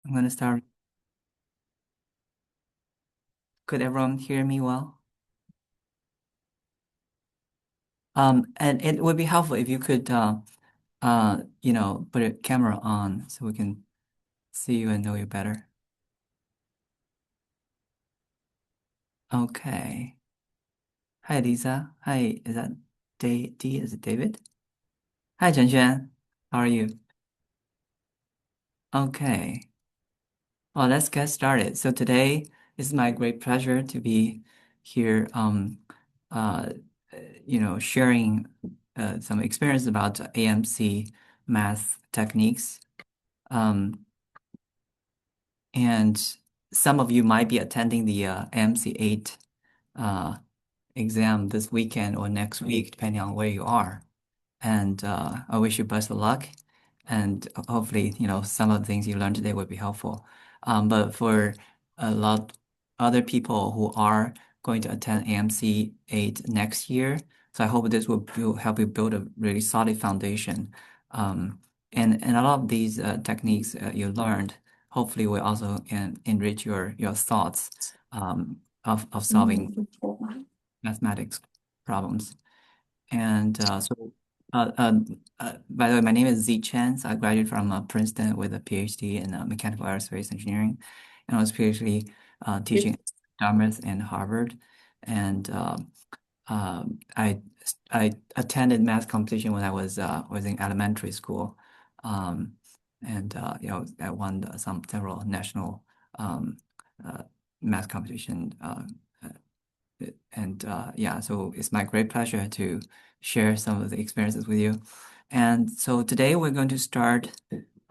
I'm gonna start. Could everyone hear me well? And it would be helpful if you could, put a camera on so we can see you and know you better. Okay. Hi, Lisa. Hi, is that D? Is it David? Hi, Chen Xuan. How are you? Okay. Well, let's get started. So today it's my great pleasure to be here, uh, sharing some experience about AMC math techniques. Um, and some of you might be attending the AMC 8 uh, exam this weekend or next week, depending on where you are. And I wish you best of luck. And hopefully, some of the things you learned today would be helpful. But for a lot other people who are going to attend AMC 8 next year, so I hope this will help you build a really solid foundation. Um, and a lot of these techniques you learned hopefully will also enrich your thoughts of solving mathematics problems. And by the way, my name is Z Chen. So I graduated from Princeton with a PhD in mechanical aerospace engineering, and I was previously teaching at Dartmouth and Harvard. And I attended math competition when I was in elementary school, um, and I won some several national um, uh, math competition. And yeah, so it's my great pleasure to share some of the experiences with you. And so today we're going to start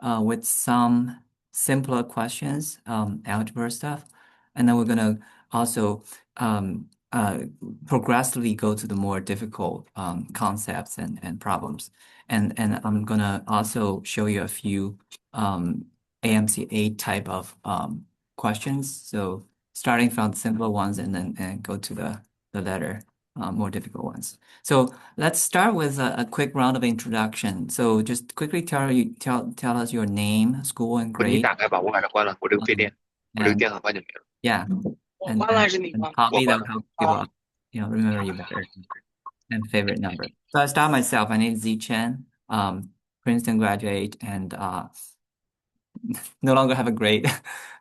with some simpler questions, algebra stuff, and then we're going to also progressively go to the more difficult concepts and problems. And I'm going to also show you a few AMC 8 type of questions. So starting from the simpler ones and go to the latter, more difficult ones. So let's start with a quick round of introduction. So just quickly tell us your name, school, and 你 grade, 打开吧，我把它关了，我这个费 um, 电，我这个 and 电很快就没了。yeah, 我 and 关了 and, 还是你 and 关？我 hobby 关 that 了。will help people, remember you better, and favorite number. So I start myself. My name is Z Chen, Princeton graduate, and no longer have a grade.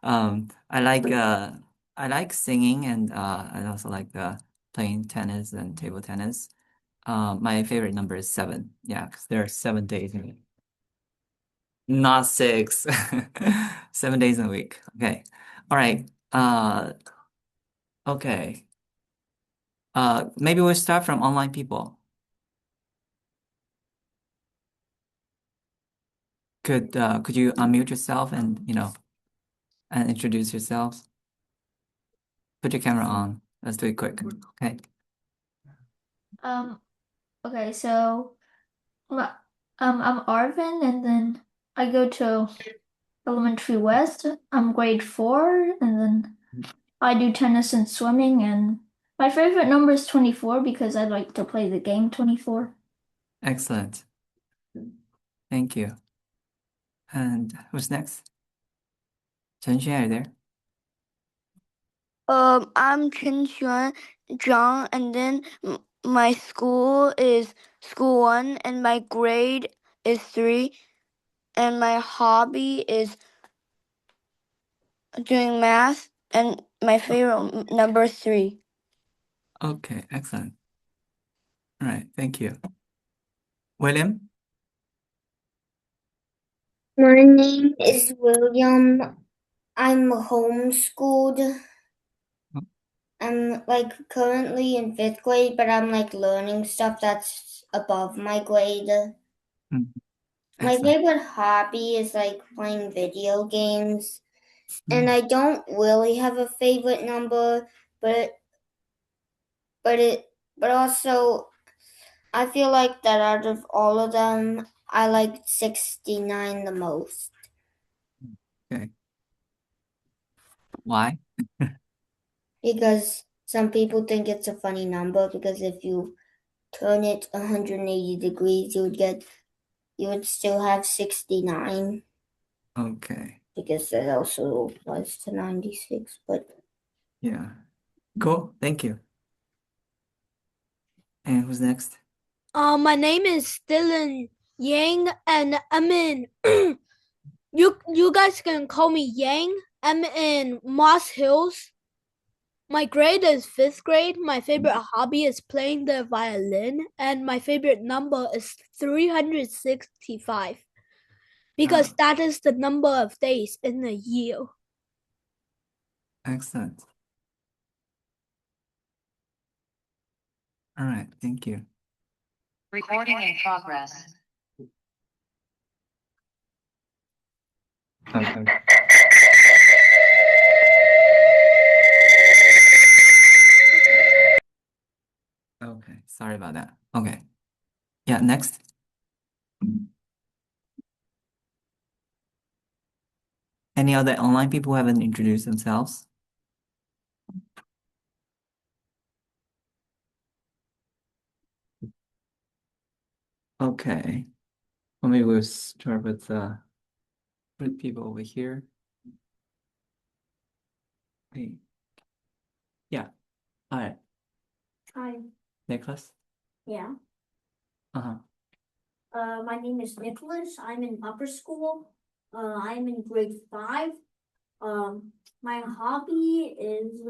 Um, I like uh, I like singing, and I also like playing tennis and table tennis. My favorite number is seven. Yeah, because there are 7 days in a week, not six. 7 days in a week. Okay. All right. Okay. Maybe we'll start from online people. Could you unmute yourself and and introduce yourselves? Put your camera on. Let's do it quick. Okay. Um, okay, so uh, I'm Arvin, and then I go to Elementary West. I'm grade 4, and then I do tennis and swimming, and my favorite number is 24 because I like to play the game 24. Excellent. Thank you. And who's next? Chen Xue, are you there? I'm Chen Xuan Zhang, and then my school is school 1, and my grade is 3, and my hobby is doing math, and my favorite number is 3. Okay, excellent. All right, thank you. William? My name is William. I'm homeschooled. Oh, I'm currently in 5th grade, but I'm learning stuff that's above my grade. mm, My excellent. favorite hobby is playing video games, and I don't really have a favorite number, but but it but also I feel like that out of all of them, I like 69 the most. Okay. Why? Because some people think it's a funny number because if you turn it 180 degrees, you would still have 69. Okay. because that also applies to 96, but Yeah. Cool. Thank you. And who's next? My name is Dylan Yang, and I'm in. you guys can call me Yang. I'm in Moss Hills. My grade is 5th grade. My favorite hobby is playing the violin, and my favorite number is 365 because that is the number of days in a year. Excellent. All right. Thank you. Recording in progress. Okay. Okay. Sorry about that. Okay. Yeah. Next. Any other online people who haven't introduced themselves? Okay. Well, maybe we'll start with people over here. Hey. Yeah. All right. Hi. Nicholas? Yeah. Uh-huh. My name is Nicholas. I'm in upper school. I'm in grade 5. My hobby is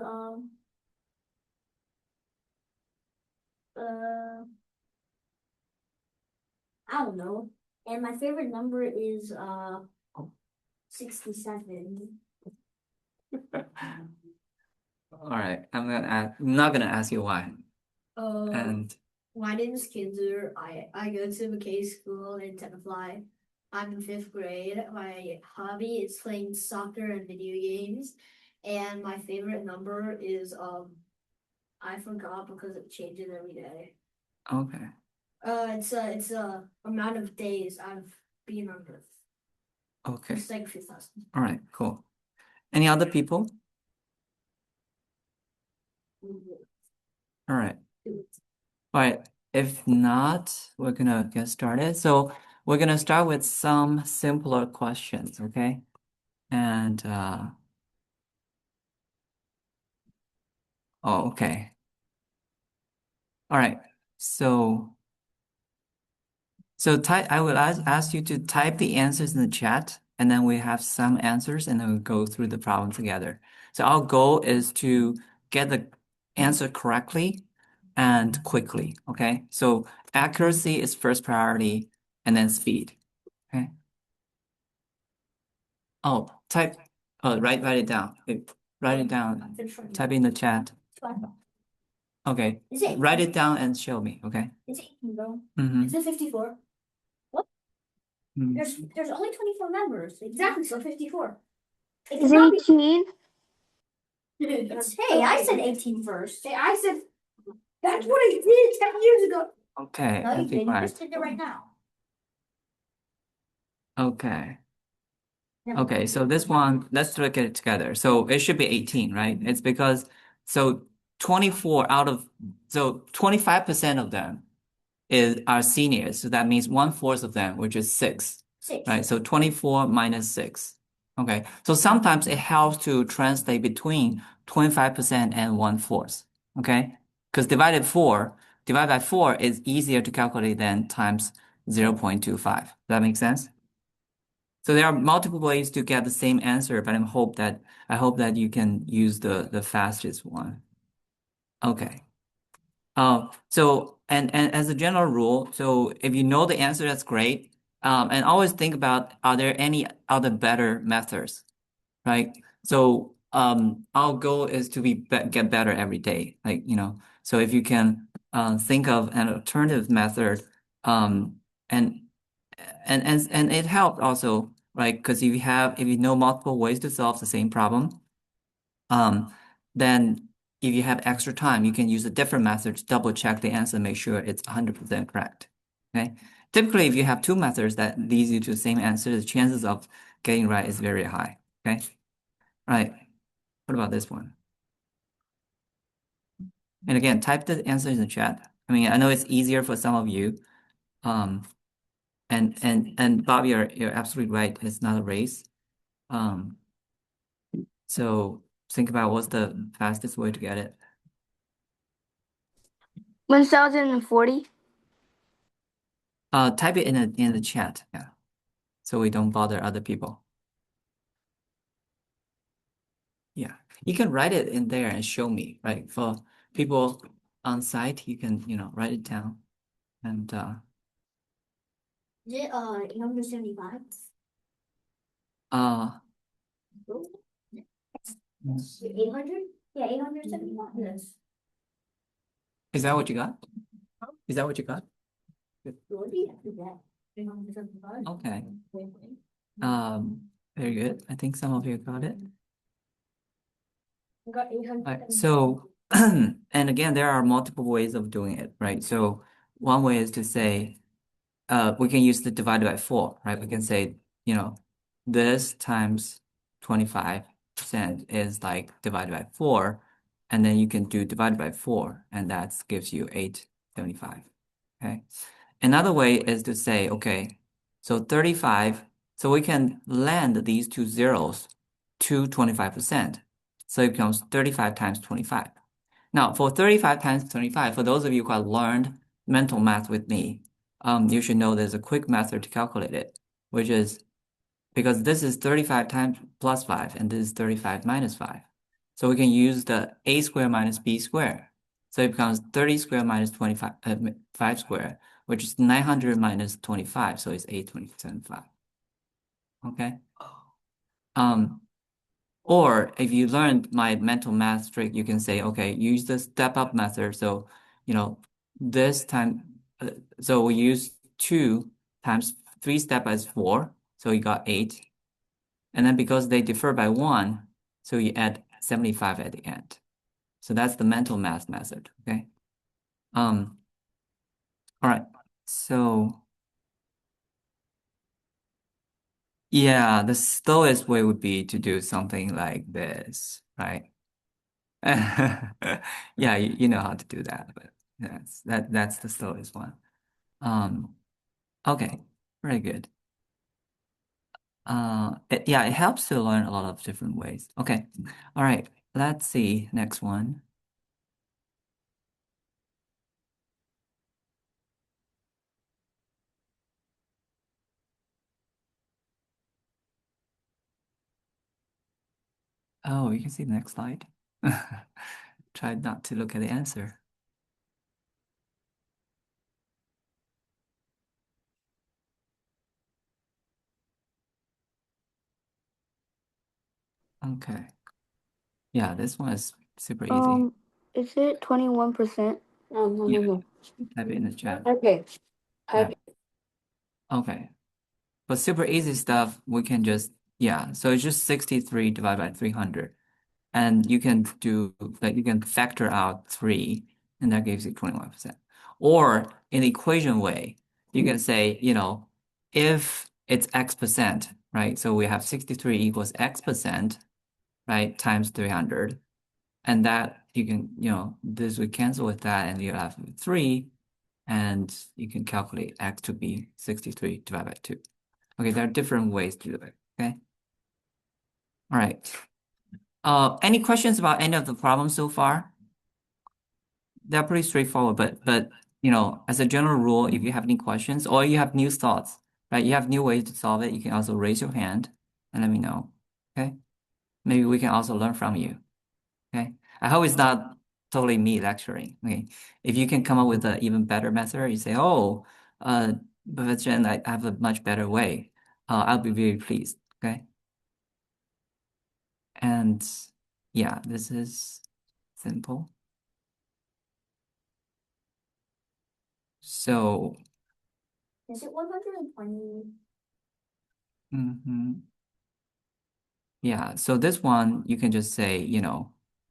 I don't know. And my favorite number is 67. All right. I'm not gonna ask you why. My name is Kinzer. I go to McKay School in Tenafly. I'm in 5th grade. My hobby is playing soccer and video games. And my favorite number is I forgot because it changes every day. Okay. It's amount of days I've been on Earth. Okay. It's like 5,000. All right. Cool. Any other people? All right. All right. If not, we're gonna get started. So we're gonna start with some simpler questions, okay? And oh, okay. All right. So type. I will ask you to type the answers in the chat, and then we have some answers, and then we'll go through the problem together. So our goal is to get the answer correctly and quickly. Okay. So accuracy is first priority, and then speed. Okay. Oh, type. Oh, write it down. Write it down. Type in the chat. Okay. Write it down and show me. Okay. It's 18, bro. Mm-hmm. Is it 54? What? There's only 24 members. Exactly, so 54. It Is cannot be- 18? Hey, I said 18 first. Hey, I said that's what I did 10 years ago. Okay. No, you Be did. You quiet. just did it right now. Okay. Never Okay, mind. so this one, let's look at it together. So it should be 18, right? It's because, so 25% of them are seniors. So that means 1/4 of them, which is 6, 6. right? So 24 minus 6. Okay, so sometimes it helps to translate between 25% and 1/4, okay? Because divided by 4 is easier to calculate than times 0.25. Does that make sense? So there are multiple ways to get the same answer, but I hope that you can use the fastest one. Okay. So and as a general rule, so if you know the answer, that's great. And always think about, are there any other better methods, right? So our goal is to get better every day, like, so if you can think of an alternative method, and and it helped also, right? Because if you know multiple ways to solve the same problem, then if you have extra time, you can use a different method to double check the answer, make sure it's 100% correct. Okay. Typically, if you have two methods that leads you to the same answer, the chances of getting right is very high. Okay. Right. What about this one? And again, type the answer in the chat. I mean, I know it's easier for some of you. And Bob, you're absolutely right. It's not a race. Um, so think about what's the fastest way to get it. 1040. Type it in the chat, yeah, so we don't bother other people. Yeah, you can write it in there and show me, right? For people on site, you can, write it down. And Is it 875? uh 800? Yeah, 875. Yes. is that what you got? Is that what you got? What do you have to get? 875? Okay. Very good. I think some of you got it. I got 800. Right. So, and again, there are multiple ways of doing it, right? So one way is to say, we can use the divided by 4, right? We can say, this times 25% is like divided by 4, and then you can do divided by 4, and that gives you 875. Okay. Another way is to say, okay, so 35, so we can land these two zeros to 25%. So it becomes 35 times 25. Now, for 35 times 25, for those of you who have learned mental math with me, you should know there's a quick method to calculate it, which is because this is 35 times plus 5, and this is 35 minus 5. So we can use the a squared minus b squared. So it becomes 30 squared minus 25, 5 squared, which is 900 minus 25, so it's 825. Okay? Or if you learned my mental math trick, you can say, okay, use the step-up method. So, this time, so we use 2 times 3 step as 4, so you got 8. And then because they differ by 1, so you add 75 at the end. So that's the mental math method, okay? All right, so yeah, the slowest way would be to do something like this, right? Yeah, you know how to do that, but that's the slowest one. Okay, very good. Yeah, it helps to learn a lot of different ways. Okay, all right, let's see next one. Oh, you can see the next slide. Try not to look at the answer. Okay. Yeah, this one is super easy. Is it 21%? No. Yeah. Type it in the chat. Okay. Yeah. Okay. For super easy stuff, we can just, yeah, so it's just 63 divided by 300. And you can do, like, you can factor out 3, and that gives you 21%. Or in the equation way, you can say, if it's x%, right? So we have 63 equals x%, right, times 300. And that you can, this would cancel with that, and you have 3, and you can calculate x to be 63 divided by 2. Okay, there are different ways to do it, okay? All right. Any questions about any of the problems so far? They're pretty straightforward, but as a general rule, if you have any questions or you have new thoughts, right, you have new ways to solve it, you can also raise your hand and let me know, okay? Maybe we can also learn from you, okay? I hope it's not totally me lecturing, okay? If you can come up with an even better method, you say, oh, but Jen, I have a much better way. I'll be very pleased, okay? And yeah, this is simple. So, Is it 120? yeah, so this one, you can just say,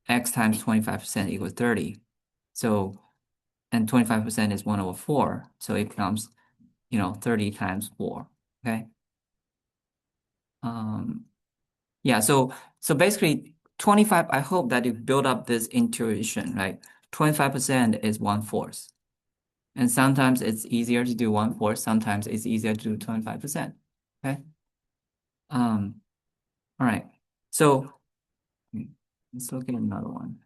x times 25% equals 30. So, and 25% is 1 over 4. So it becomes, 30 times 4, okay? Yeah, so basically 25, I hope that you build up this intuition, right? 25% is 1/4. And sometimes it's easier to do 1/4, sometimes it's easier to do 25%, okay? All right. So let's look at another one.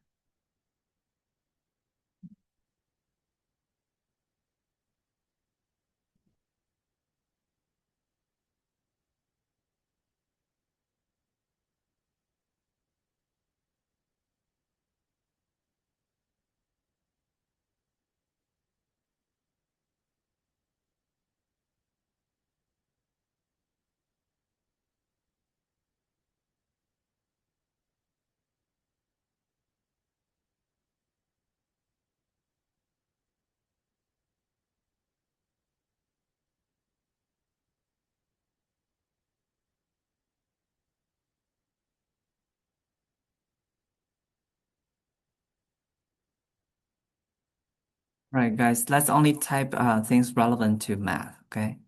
All right, guys, let's only type things relevant to math, okay?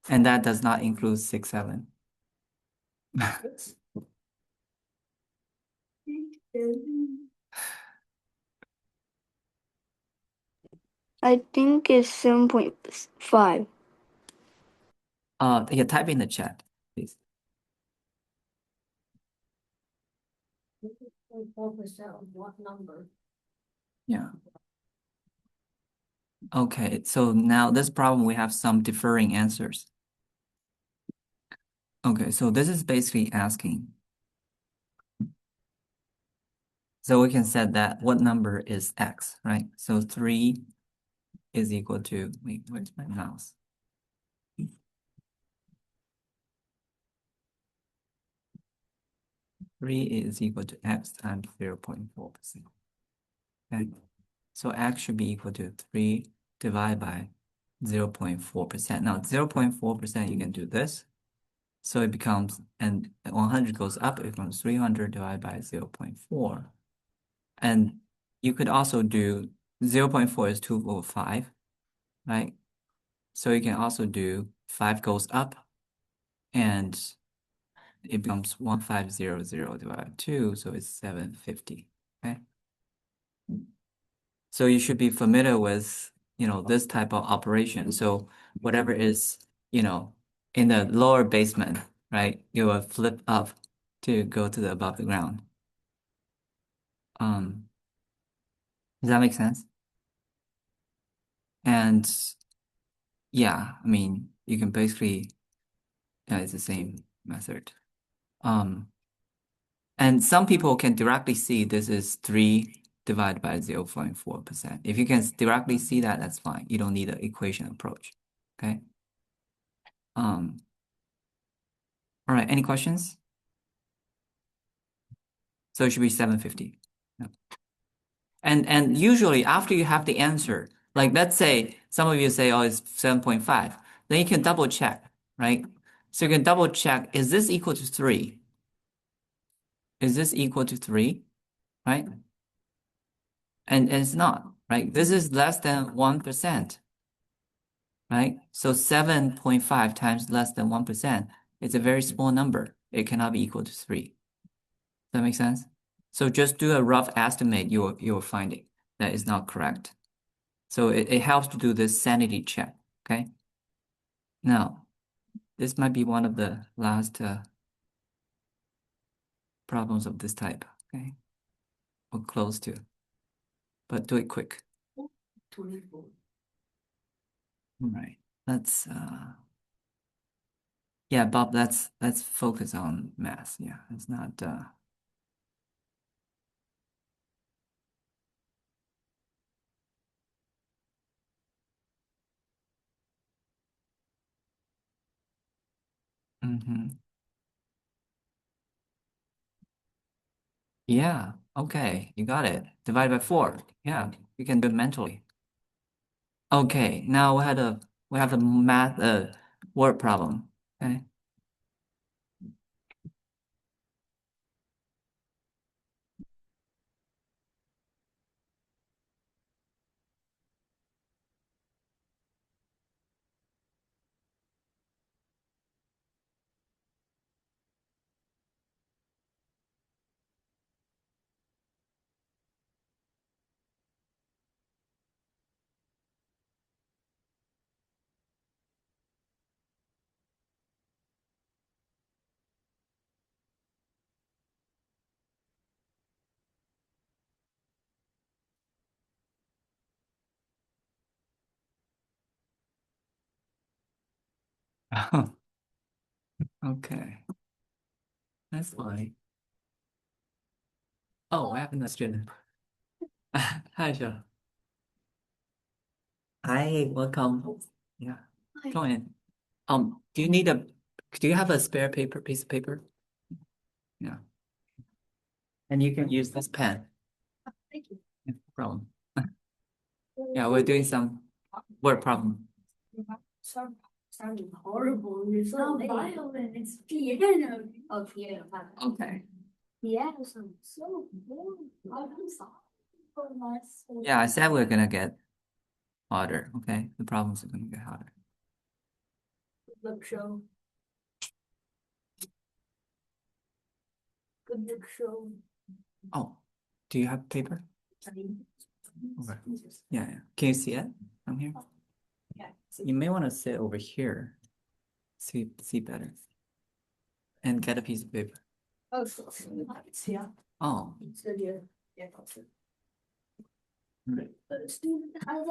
And that does not include 6, 7. I think it's 7.5. Yeah, type in the chat, please. 4% of what number? Yeah. Okay, so now this problem, we have some differing answers. Okay, so this is basically asking. So we can set that what number is x, right? So 3 is equal to, wait, where's my mouse? 3 is equal to x times 0.4%. Okay, so x should be equal to 3 divided by 0.4%. Now 0.4%, you can do this. So it becomes, and 100 goes up, it becomes 300 divided by 0.4. And you could also do 0.4 is 2 over 5, right? So you can also do 5 goes up, and it becomes 1500 divided by 2, so it's 750, okay? So you should be familiar with, this type of operation. So whatever is, in the lower basement, right, you will flip up to go to the above the ground. Does that make sense? And yeah, I mean, you can basically, it's the same method. And some people can directly see this is 3 divided by 0.4%. If you can directly see that, that's fine. You don't need an equation approach. Okay. All right, any questions? So it should be 750. Yeah. And usually after you have the answer, like let's say some of you say, oh, it's 7.5, then you can double check, right? So you can double check, is this equal to 3? Is this equal to 3? Right? And it's not, right? This is less than 1%, right? So 7.5 times less than 1%, it's a very small number. It cannot be equal to 3. Does that make sense? So just do a rough estimate, you'll find it. That is not correct. So it helps to do this sanity check, okay? Now, this might be one of the last problems of this type, okay? Or close to, but do it quick. 24. All right, let's yeah, Bob, let's focus on math. Yeah, it's not Yeah, okay, you got it. Divide by 4. Yeah, you can do it mentally. Okay, now we have a math word problem. Okay. Okay. That's fine. Oh, I have another student. Hi, Joe. Hi, welcome. Yeah, Hi. come in. Do you have a spare piece of paper? Yeah. And you can use this pen. Thank you. No problem. Yeah, we're doing some word problem. Sounding horrible. You're so violent. It's piano. Oh, piano. Okay. Piano sounds so boring. I'm sorry for myself. Yeah, I said we're gonna get harder, okay? The problems are gonna get harder. Look show. Good look show. Oh, do you have paper? Okay. Yeah, yeah. Can you see it from here? Yeah. You may want to sit over here. See better. And get a piece of paper. Oh, so see ya. Oh, So yeah, that's it. right. Student has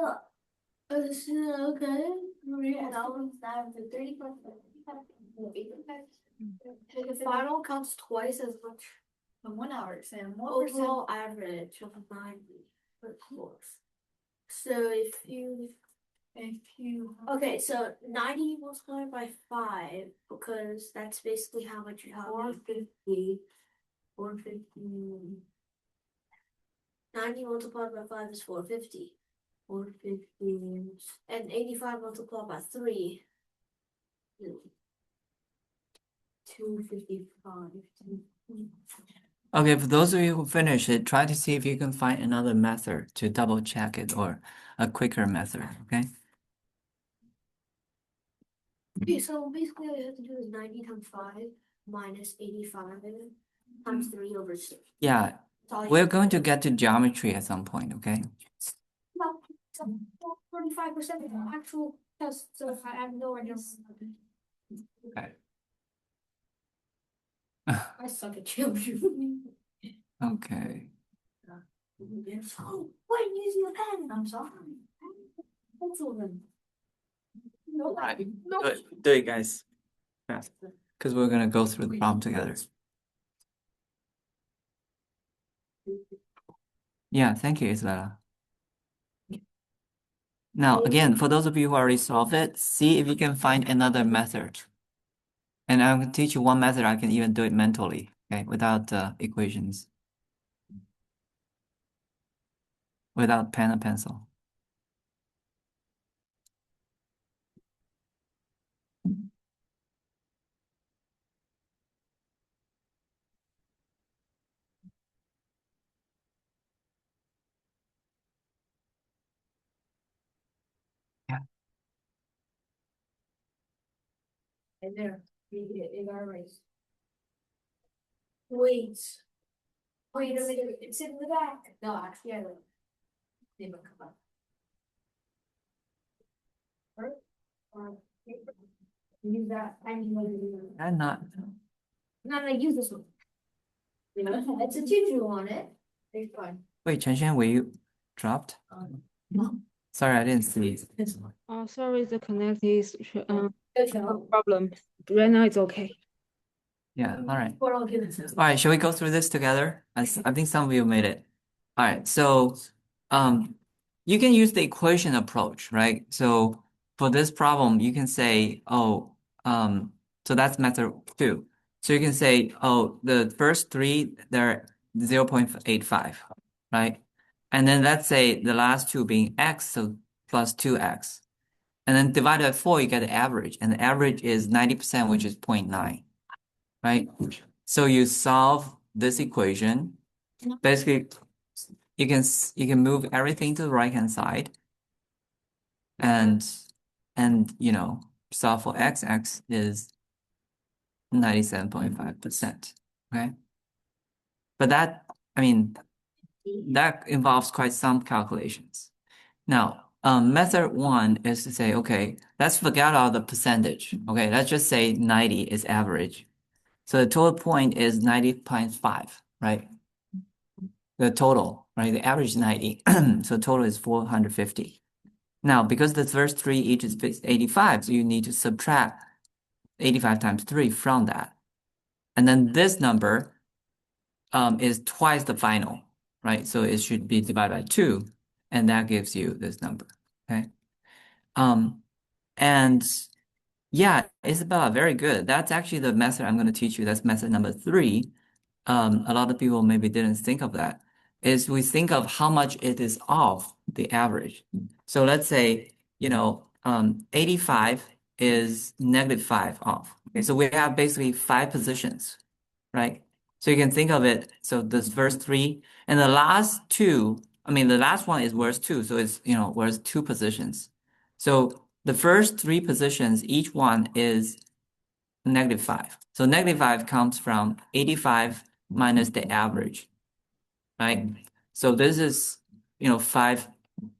a student, okay. And I was down to 35. The final counts twice as much. In 1 hour exam. Overall average of 90 per course. So if you okay, so 90 multiplied by 5 because that's basically how much you have. 450. 450. 90 multiplied by 5 is 450. 450. And 85 multiplied by 3 is 255. Okay, for those of you who finish it, try to see if you can find another method to double check it or a quicker method, okay? Okay, so basically all you have to do is 90 times 5 minus 85 times 3 over 6. Yeah, we're going to get to geometry at some point, okay? Well, so 45% of the actual test, so I have no idea. Okay. I suck at geometry. Okay. Oh, why are you using a pen? I'm sorry. Pencil then. No, Right. no. Do it, guys. Fast. Because we're gonna go through the problem together. Yeah, thank you, Isabella. Now, again, for those of you who already solved it, see if you can find another method. And I'm going to teach you one method I can even do it mentally, okay, without equations, without pen and pencil. Yeah. And there, you got erased. Wait. Wait a minute, it's in the back. No, actually, I don't. They might come up. Use that. I'm not. Not gonna use this one. It's a tutu on it. It's fine. Wait, Chen Xuan, were you dropped? No. Sorry, I didn't see. Sorry, the connect is Okay. problem. Right now it's okay. Yeah, all right. What I'll give it All right, shall we go through this together? I think some of you made it. All right, so you can use the equation approach, right? So for this problem, you can say, oh, so that's method 2. So you can say, oh, the first 3, they're 0.85, right? And then let's say the last 2 being x, so plus 2x. And then divided by 4, you get the average. And the average is 90%, which is 0.9, right? So you solve this equation. Basically, you can move everything to the right-hand side. And you know, solve for x is 97.5%. Okay. But that, I mean, that involves quite some calculations. Now, method 1 is to say, okay, let's forget all the percentage. Okay, let's just say 90 is average. So the total point is 90.5, right? The total, right? The average is 90. So total is 450. Now, because the first 3 each is 85, so you need to subtract 85 times 3 from that. And then this number is twice the final, right? So it should be divided by 2, and that gives you this number, okay? And yeah, Isabella, very good. That's actually the method I'm going to teach you. That's method number 3. A lot of people maybe didn't think of that, is we think of how much it is off the average. So let's say, 85 is -5 off. Okay, so we have basically 5 positions, right? So you can think of it, so this first 3, and the last 2, I mean, the last one is worth 2, so it's, worth 2 positions. So the first 3 positions, each one is -5. So -5 comes from 85 minus the average, right? So this is, 5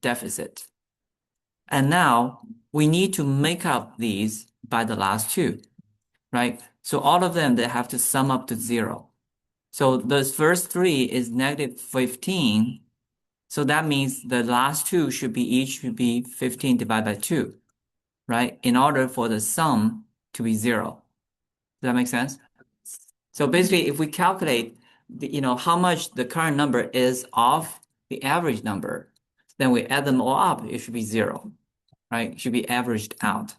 deficit. And now we need to make up these by the last 2, right? So all of them, they have to sum up to 0. So the first 3 is -15. So that means the last 2 should be 15 divided by 2, right? In order for the sum to be 0. Does that make sense? So basically, if we calculate how much the current number is off the average number, then we add them all up, it should be 0, right? It should be averaged out.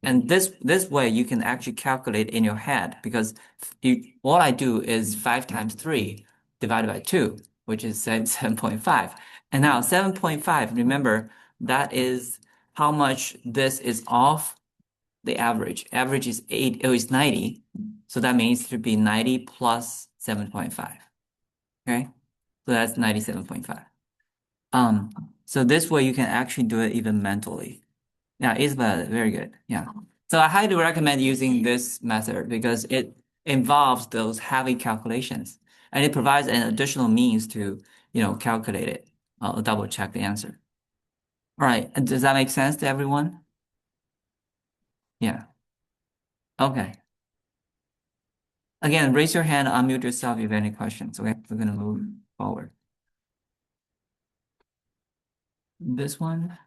And this way you can actually calculate in your head, because all I do is 5 times 3 divided by 2, which is 7.5. And now 7.5, remember, that is how much this is off the average. Average is 90. So that means it should be 90 plus 7.5. Okay? So that's 97.5. So this way you can actually do it even mentally. Yeah, Isabel, very good. Yeah. So I highly recommend using this method because it involves those heavy calculations, and it provides an additional means to, calculate it, double check the answer. All right. And does that make sense to everyone? Yeah. Okay. Again, raise your hand, unmute yourself if you have any questions. Okay, we're gonna move forward. This one.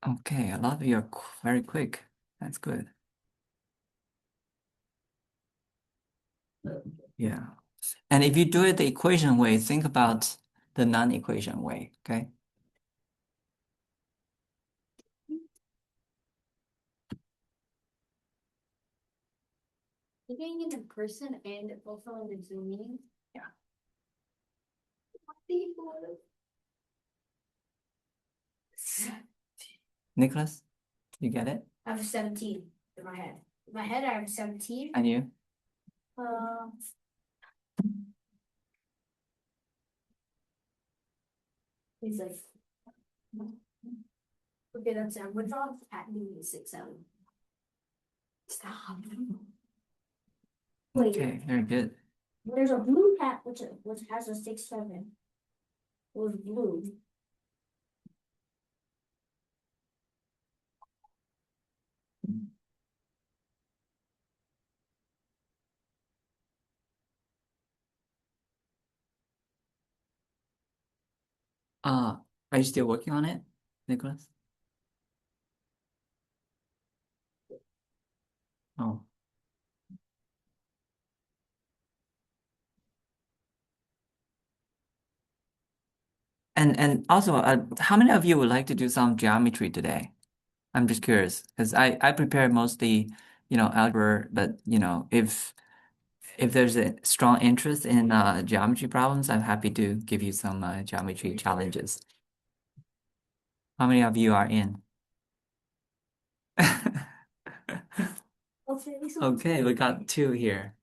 Okay, a lot of you are very quick. That's good. Yeah. And if you do it the equation way, think about the non-equation way, okay? You're doing it in person and also on the Zoom meeting? Yeah. Nicholas, you get it? I have 17 in my head. In my head, I have 17. And you? He's like, okay, that's it. What's wrong with cat being 6-7? Stop. Wait, Okay, very good. there's a blue cat which has a 6-7. Was blue. Are you still working on it, Nicholas? Oh. And also, how many of you would like to do some geometry today? I'm just curious because I prepare mostly, algebra, but if there's a strong interest in geometry problems, I'm happy to give you some geometry challenges. How many of you are in? Okay, we got 2 here.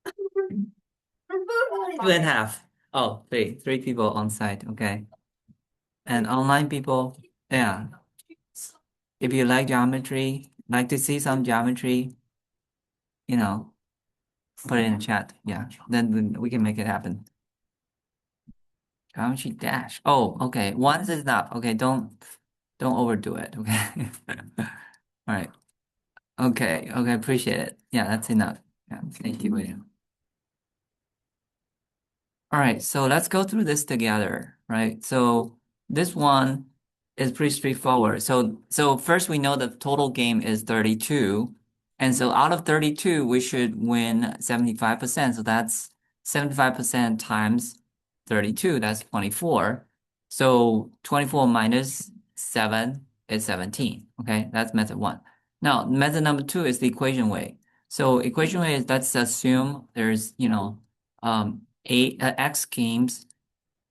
2.5. Oh, three people on site. Okay. And online people, yeah. If you like geometry, like to see some geometry, Put it in the chat. Yeah, then we can make it happen. Geometry dash. Oh, okay. Once is enough. Okay, don't overdo it. Okay. All right. Okay. Okay. Appreciate it. Yeah, that's enough. Yeah. Thank you, William. All right. So let's go through this together. Right. So this one is pretty straightforward. So first we know the total game is 32. And so out of 32, we should win 75%. So that's 75% times 32. That's 24. So 24 minus 7 is 17. Okay, that's method one. Now, method number two is the equation way. So equation way is, let's assume there's, X games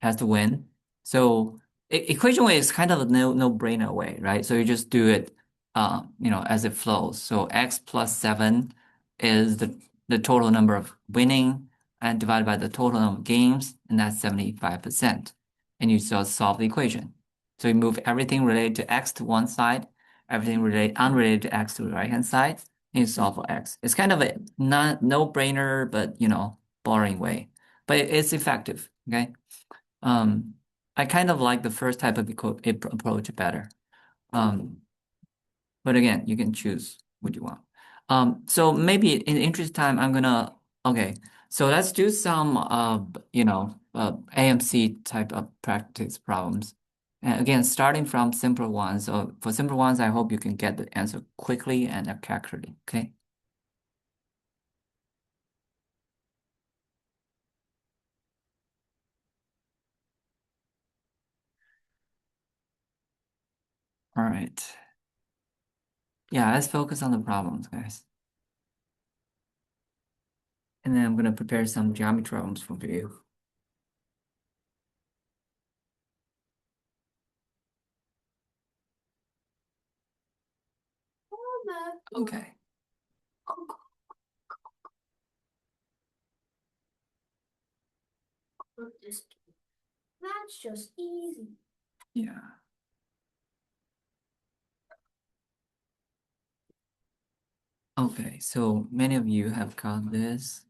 has to win. So equation way is kind of a no-brainer way, right? So you just do it, as it flows. So X plus 7 is the total number of winning and divided by the total number of games, and that's 75%. And you just solve the equation. So you move everything related to X to one side, everything unrelated to X to the right-hand side, and you solve for X. It's kind of a no-brainer, but, boring way. But it's effective, okay? I kind of like the first type of approach better. But again, you can choose what you want. So maybe in the interest of time, okay. So let's do some, AMC type of practice problems. And again, starting from simpler ones. So for simpler ones, I hope you can get the answer quickly and accurately, okay? All right. Yeah, let's focus on the problems, guys. And then I'm going to prepare some geometry problems for you. Okay. That's just easy. Yeah. Okay, so many of you have got this.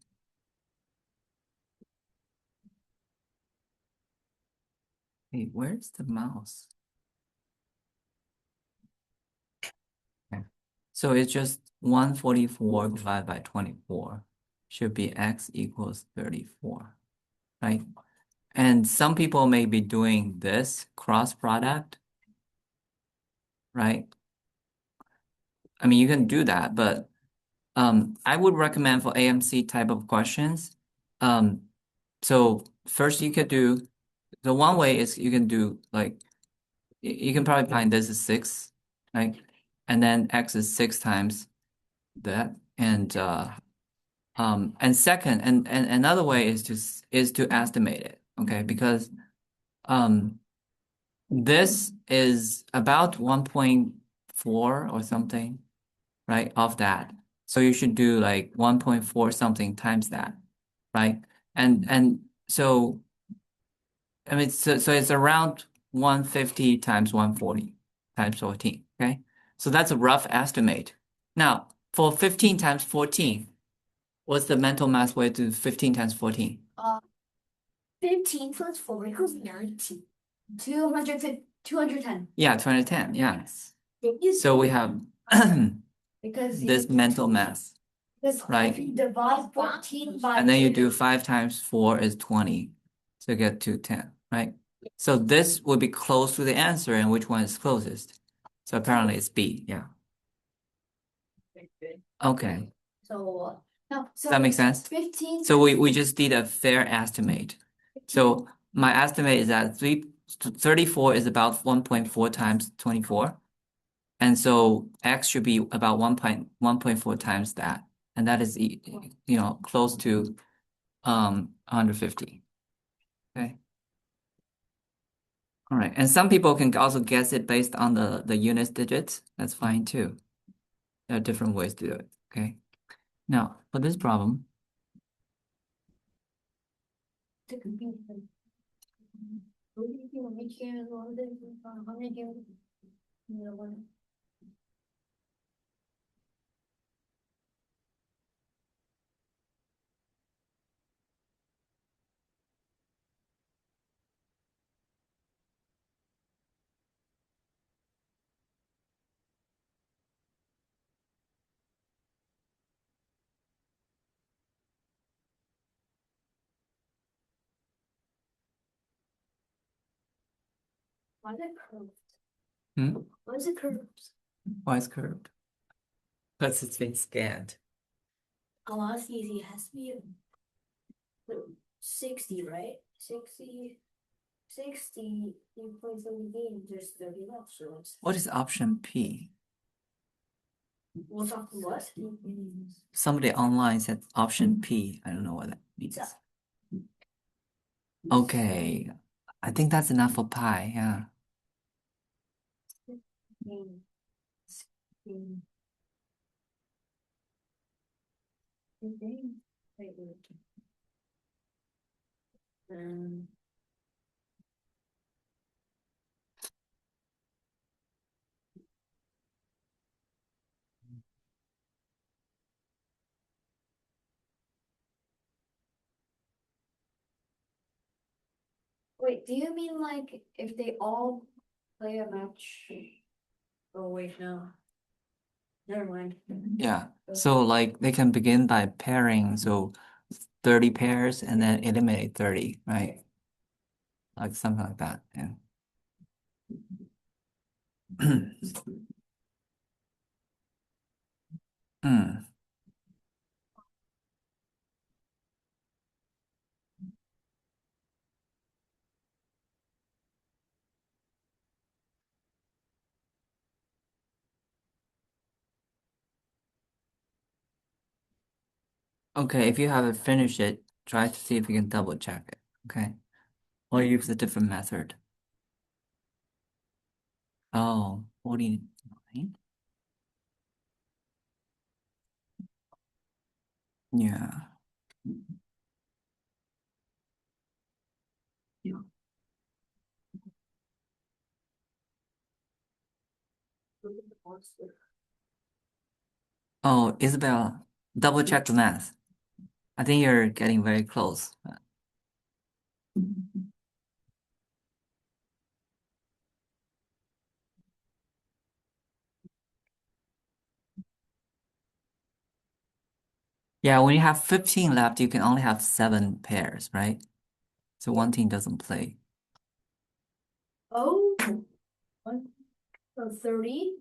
Hey, where's the mouse? Okay. So it's just 144 divided by 24 should be x equals 34, right? And some people may be doing this cross product, right? I mean, you can do that, but I would recommend for AMC type of questions. So first you could do, the one way is you can do like, you can probably find this is 6, right? And then x is 6 times that. And second, and another way is to estimate it, okay? Because this is about 1.4 or something, right? Of that. So you should do like 1.4 something times that, right? And so I mean, so it's around 150 times 140 times 14, okay? So that's a rough estimate. Now, for 15 times 14, what's the mental math way to 15 times 14? 15 plus 4 equals 19. 210. Yeah, 210, yeah. So we have Because this mental math, right? if you divide 14 by and then you do 5 times 4 is 20. So you get 210, right? So this would be close to the answer, and which one is closest? So apparently it's B, yeah. Okay. So Does that make sense? 15. So we just did a fair estimate. So my estimate is that 34 is about 1.4 times 24. And so X should be about 1.4 times that. And that is, close to 150. Okay. All right. And some people can also guess it based on the units digits. That's fine too. There are different ways to do it. Okay. Now, for this problem, Why is it curved? Hmm? Why is it curved? Why is curved? Because it's been scanned. Oh, that's easy. It has to be 60, right? 60. 60, you play 30 games, there's 30 left, so it's. What is option P? What's option what? Somebody online said option P. I don't know what that means. Okay. I think that's enough for pi, yeah. Um, Wait, do you mean like if they all play a match? Oh wait, no. Never mind. Yeah. So like they can begin by pairing, so 30 pairs and then eliminate 30, right? Like something like that. Yeah. Hmm. Okay, if you haven't finished it, try to see if you can double check it. Okay. Or use a different method. Oh, 49. Yeah. Oh, Isabel, double check the math. I think you're getting very close. Yeah, when you have 15 left, you can only have 7 pairs, right? So one team doesn't play. Oh, so 30,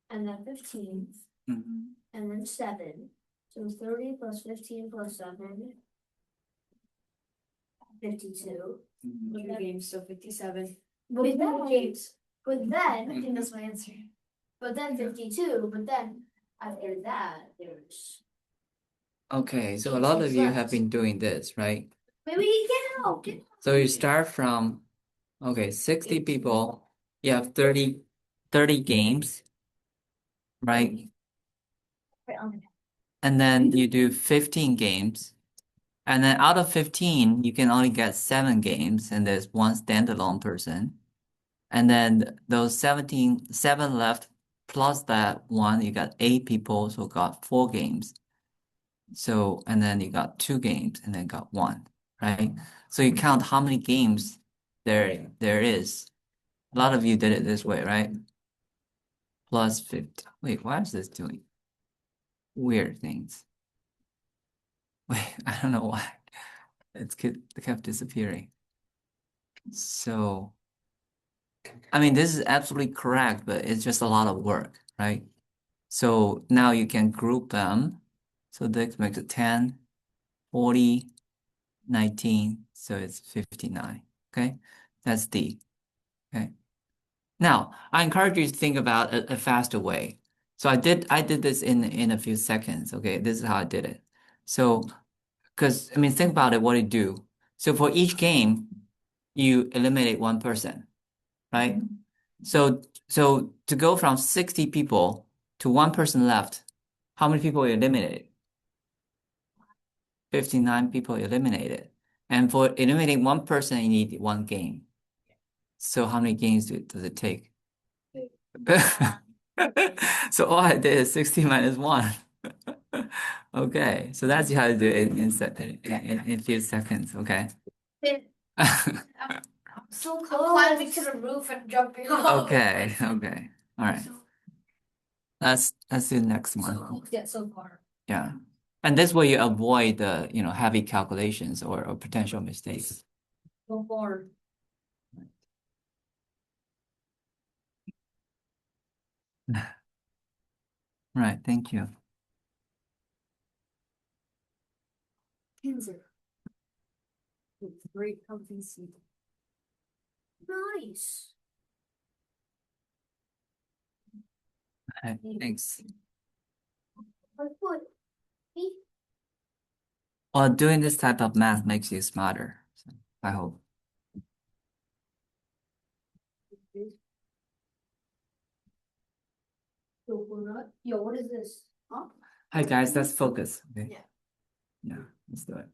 and then 15, Mhm. and then 7. So 30 plus 15 plus 7, 52. Mhm. Your game's still 57. But then, I think that's my answer. But then 52, but then after that, there's. Okay, so a lot of you have been doing this, right? Maybe get out. So you start from, okay, 60 people, you have 30 games, right? And then you do 15 games. And then out of 15, you can only get 7 games, and there's one standalone person. And then those 7 left, plus that one, you got 8 people, so got 4 games. So, and then you got 2 games, and then got 1, right? So you count how many games there is. A lot of you did it this way, right? Plus 50. Wait, why is this doing weird things? Wait, I don't know why. It kept disappearing. So, I mean, this is absolutely correct, but it's just a lot of work, right? So now you can group them. So this makes it 10, 40, 19. So it's 59. Okay. That's D. Okay. Now I encourage you to think about a faster way. So I did this in a few seconds. Okay. This is how I did it. So, because I mean, think about it, what you do. So for each game, you eliminate one person, right? So to go from 60 people to one person left, how many people you eliminated? 59 people eliminated. And for eliminating one person, you need one game. So how many games does it take? So all I did is 60 minus 1. Okay, so that's how to do it in a few seconds, okay? So close. I'm climbing to the roof and jumping off. Okay, okay. All right. Let's do the next one. So get so far. Yeah. And this way you avoid the, heavy calculations or potential mistakes. So far. Right, thank you. Kinzer. With great potency. Nice. Thanks. What? Well, doing this type of math makes you smarter. So I hope. Yo, what is this? Huh? Hi guys, let's focus. Okay. Yeah. Yeah, let's do it.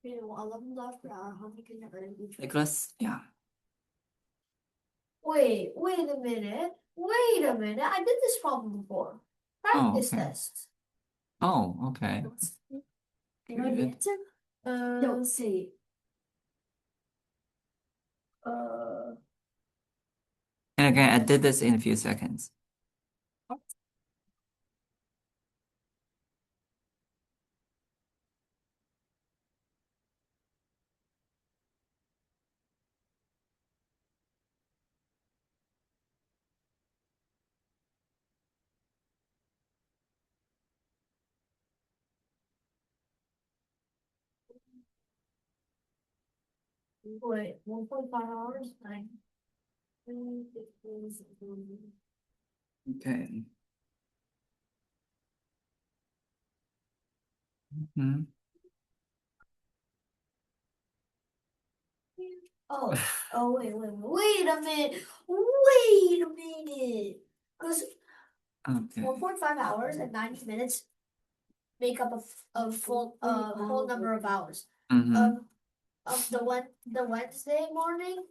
Okay, well, 11 left per hour. How many can you earn each way? Nicholas, yeah. Wait a minute. Wait a minute. I did this problem before. Practice okay. test. Oh, okay. You know the Good. answer? Let's see. Uh, And again, I did this in a few seconds. wait, 1.5 hours? Nine. Okay. Hmm. Oh, wait a minute. Wait a minute. Because Okay. 1.5 hours and 90 minutes make up a full whole number of hours. Mm-hmm. Of the Wednesday morning,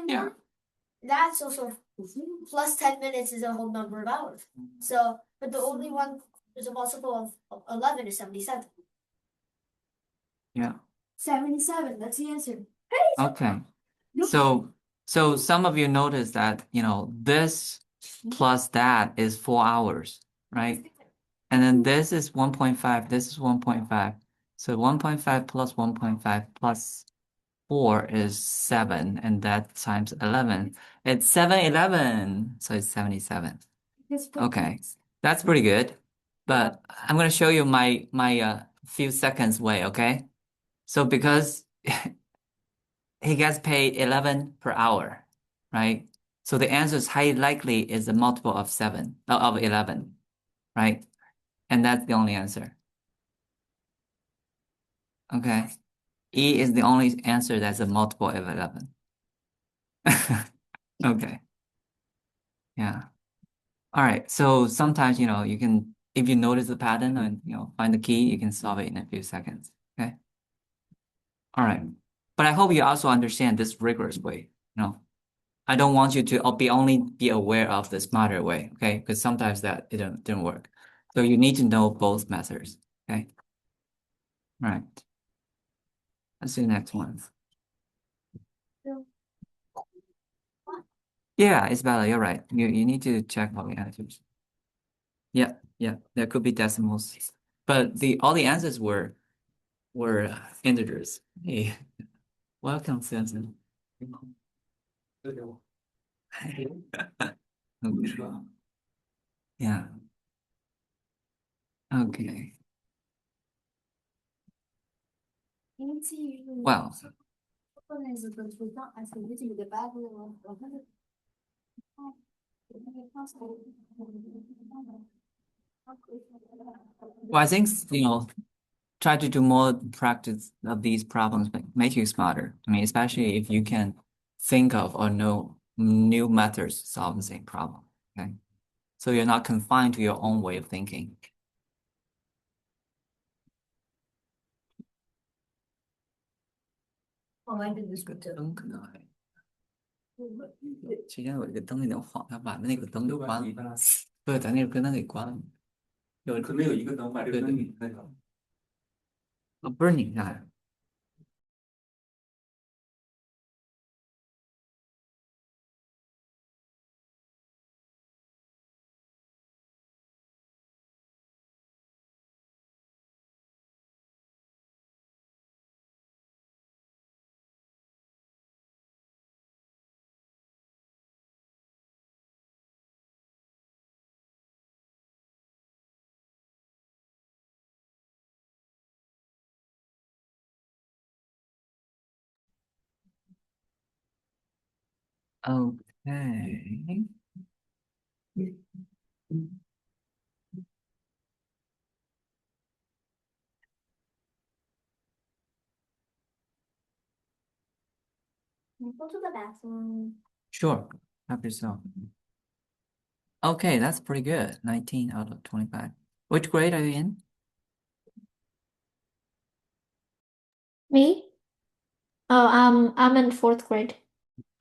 Yeah. that's also plus 10 minutes is a whole number of hours. So, but the only one is a multiple of 11 is 77. Yeah. 77, that's the answer. Okay. So some of you notice that, this plus that is 4 hours, right? And then this is 1.5, this is 1.5. So 1.5 plus 1.5 plus 4 is 7, and that times 11. It's 711, so it's 77. Okay, that's pretty good. But I'm gonna show you my few seconds way, okay? So because he gets paid 11 per hour, right? So the answer is highly likely is a multiple of 7, of 11, right? And that's the only answer. Okay. E is the only answer that's a multiple of 11. Okay. Yeah. All right. So sometimes, you can, if you notice the pattern and, find the key, you can solve it in a few seconds. Okay. All right. But I hope you also understand this rigorous way. I don't want you to only be aware of the smarter way. Okay. Because sometimes that it didn't work. So you need to know both methods. Okay. All right. Let's do the next one. Yeah, Isabella, you're right. You need to check all the answers. Yeah, yeah. There could be decimals, but all the answers were integers. Hey, welcome, Susan. Okay. Yeah. Okay. Well, I think, try to do more practice of these problems make you smarter. I mean, especially if you can think of or know new methods to solve the same problem. Okay. So you're not confined to your own way of thinking. Oh, I did this Cái good too. tấm cái này. Chỉ ra cái tấm này nó khoảng các bạn cái tấm nó quá. Tôi thấy cái nó quá. Rồi cứ lấy cái tấm phải được nó burning ra. Okay. Go to the bathroom. Sure. Help yourself. Okay, that's pretty good. 19 out of 25. Which grade are you in? Me? Oh, I'm in fourth grade.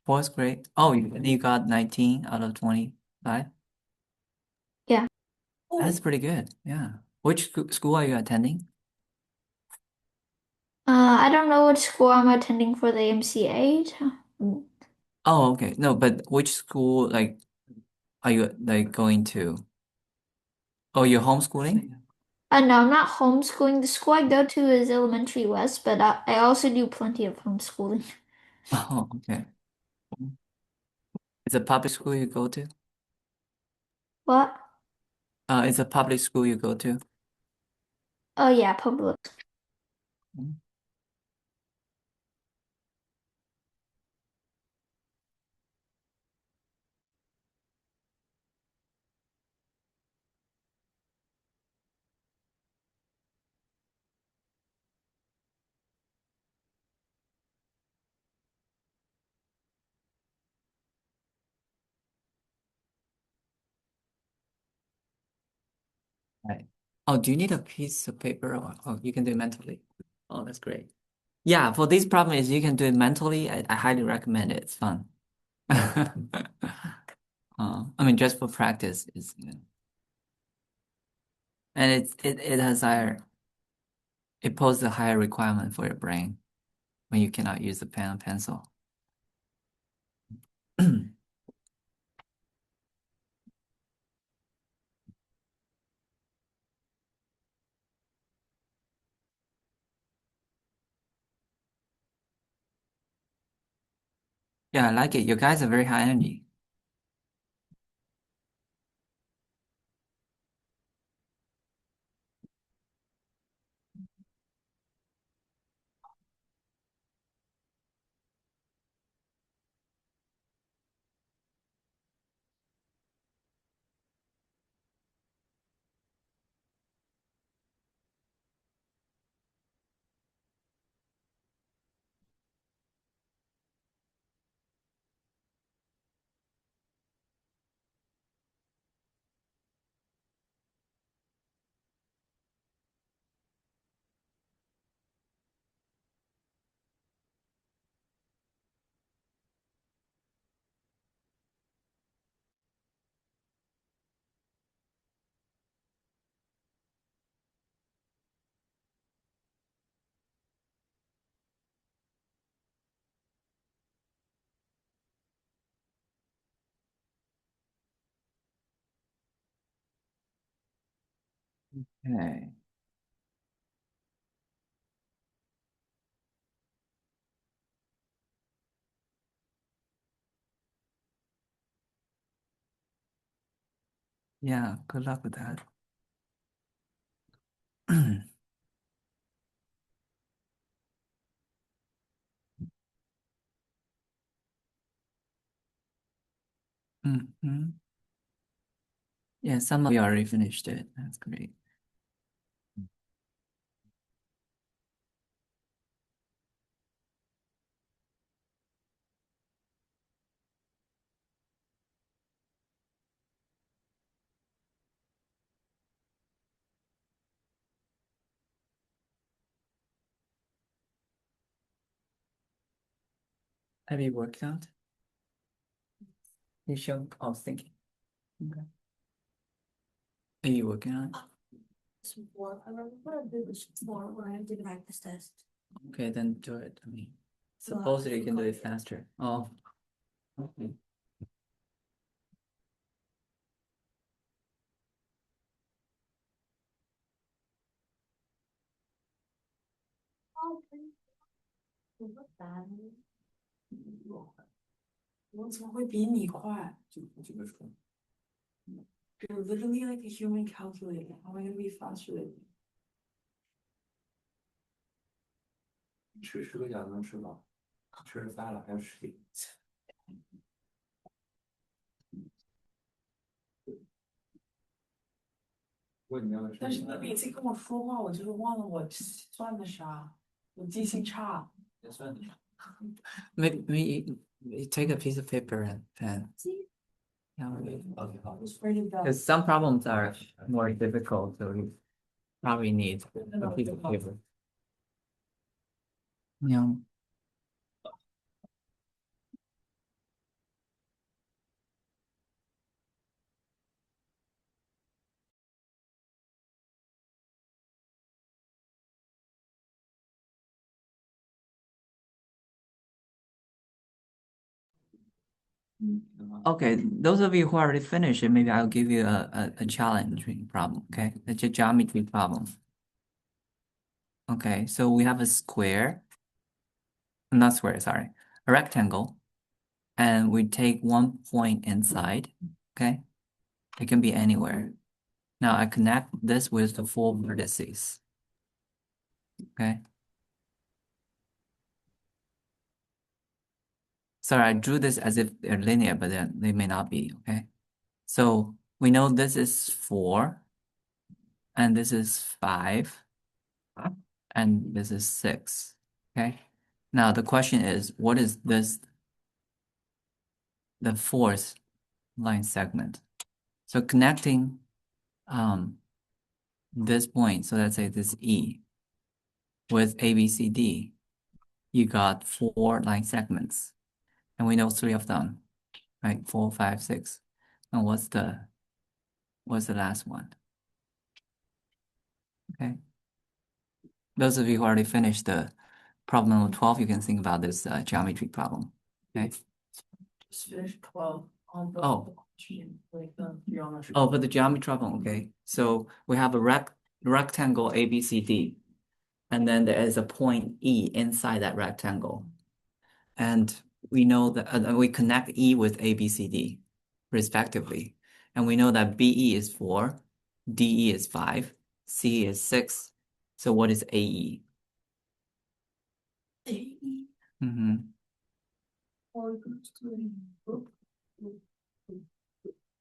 Fourth grade? Oh, you got 19 out of 25? Yeah. That's pretty good. Yeah. Which school are you attending? I don't know which school I'm attending for the AMC 8. Oh, okay. No, but which school like are you like going to? Oh, you're homeschooling? No, I'm not homeschooling. The school I go to is Elementary West, but I also do plenty of homeschooling. Oh, okay. It's a public school you go to? What? It's a public school you go to? Oh yeah, public. Right. Oh, do you need a piece of paper or oh, you can do it mentally? Oh, that's great. Yeah, for these problems, you can do it mentally. I highly recommend it. It's fun. I mean, just for practice, and it has it poses a higher requirement for your brain when you cannot use the pen and pencil. Yeah, I like it. You guys are very high energy. Okay. Yeah, good luck with that. Hmm. Yeah, some of you already finished it. That's great. Have you worked out? You show. I was thinking. Okay. Are you working on it? Before, I remember I did this before when I did the practice test. Okay, then do it. I mean, supposedly you can do it faster. Oh, okay. Okay. 我怎么会比你快？这个说，You're literally like a human calculator. How am I gonna be faster than you? 吃个饺子能吃饱，吃着饭了还要吃点。但是你每次跟我说话，我就是忘了我算的啥，我记性差。Maybe you take a piece of paper and pen. Yeah, because some problems are more difficult, so you probably need a piece of paper. Yeah. Okay, those of you who already finished it, maybe I'll give you a challenging problem, okay? It's a geometry problem. Okay, so we have a square, not square, sorry, a rectangle, and we take one point inside, okay? It can be anywhere. Now I connect this with the four vertices, okay? Sorry, I drew this as if they're linear, but they may not be, okay? So we know this is 4, and this is 5, and this is 6, okay? Now the question is, what is this, the fourth line segment? So connecting this point, so let's say this E, with ABCD, you got 4 line segments, and we know 3 of them, right? 4, 5, 6. And what's the last one? Okay. Those of you who already finished the problem number 12, you can think about this geometry problem. Okay. Just finished 12. Oh. Like the geometry. Oh, for the geometry problem, okay. So we have a rectangle ABCD, and then there is a point E inside that rectangle. And we know that we connect E with ABCD respectively. And we know that BE is 4, DE is 5, CE is 6. So what is AE? AE. Mm-hmm.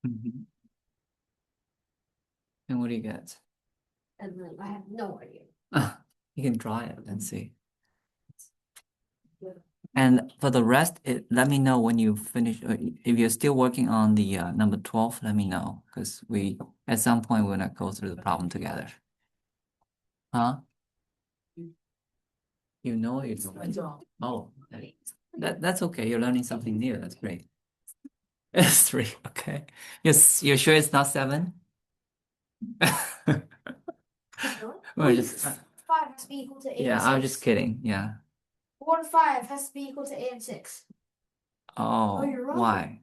Mm-hmm. And what do you get? And then I have no idea. You can draw it and see. And for the rest, let me know when you finish. If you're still working on the number 12, let me know, because at some point we're gonna go through the problem together. Huh? You know it's oh, that's okay. You're learning something new. That's great. It's 3, okay. You're sure it's not 7? We're just 5 has to be equal to 8 yeah, and I was 6. just kidding. Yeah. 4 and 5 has to be equal to 8 and 6. Oh, you're right. why?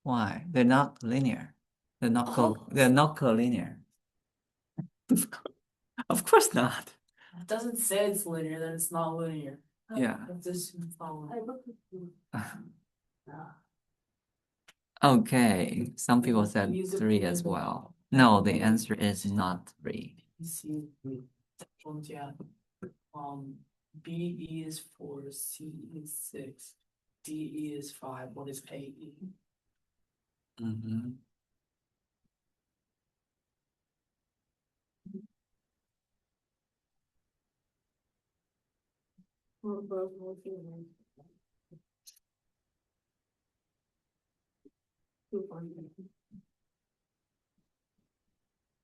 Why? They're not linear. They're not collinear. Of course not. It doesn't say it's linear, then it's not linear. Yeah. It's just following. Okay. Some people said 3 as well. No, the answer is not 3. BE is 4, CE is 6, DE is 5. What is AE? Mm-hmm.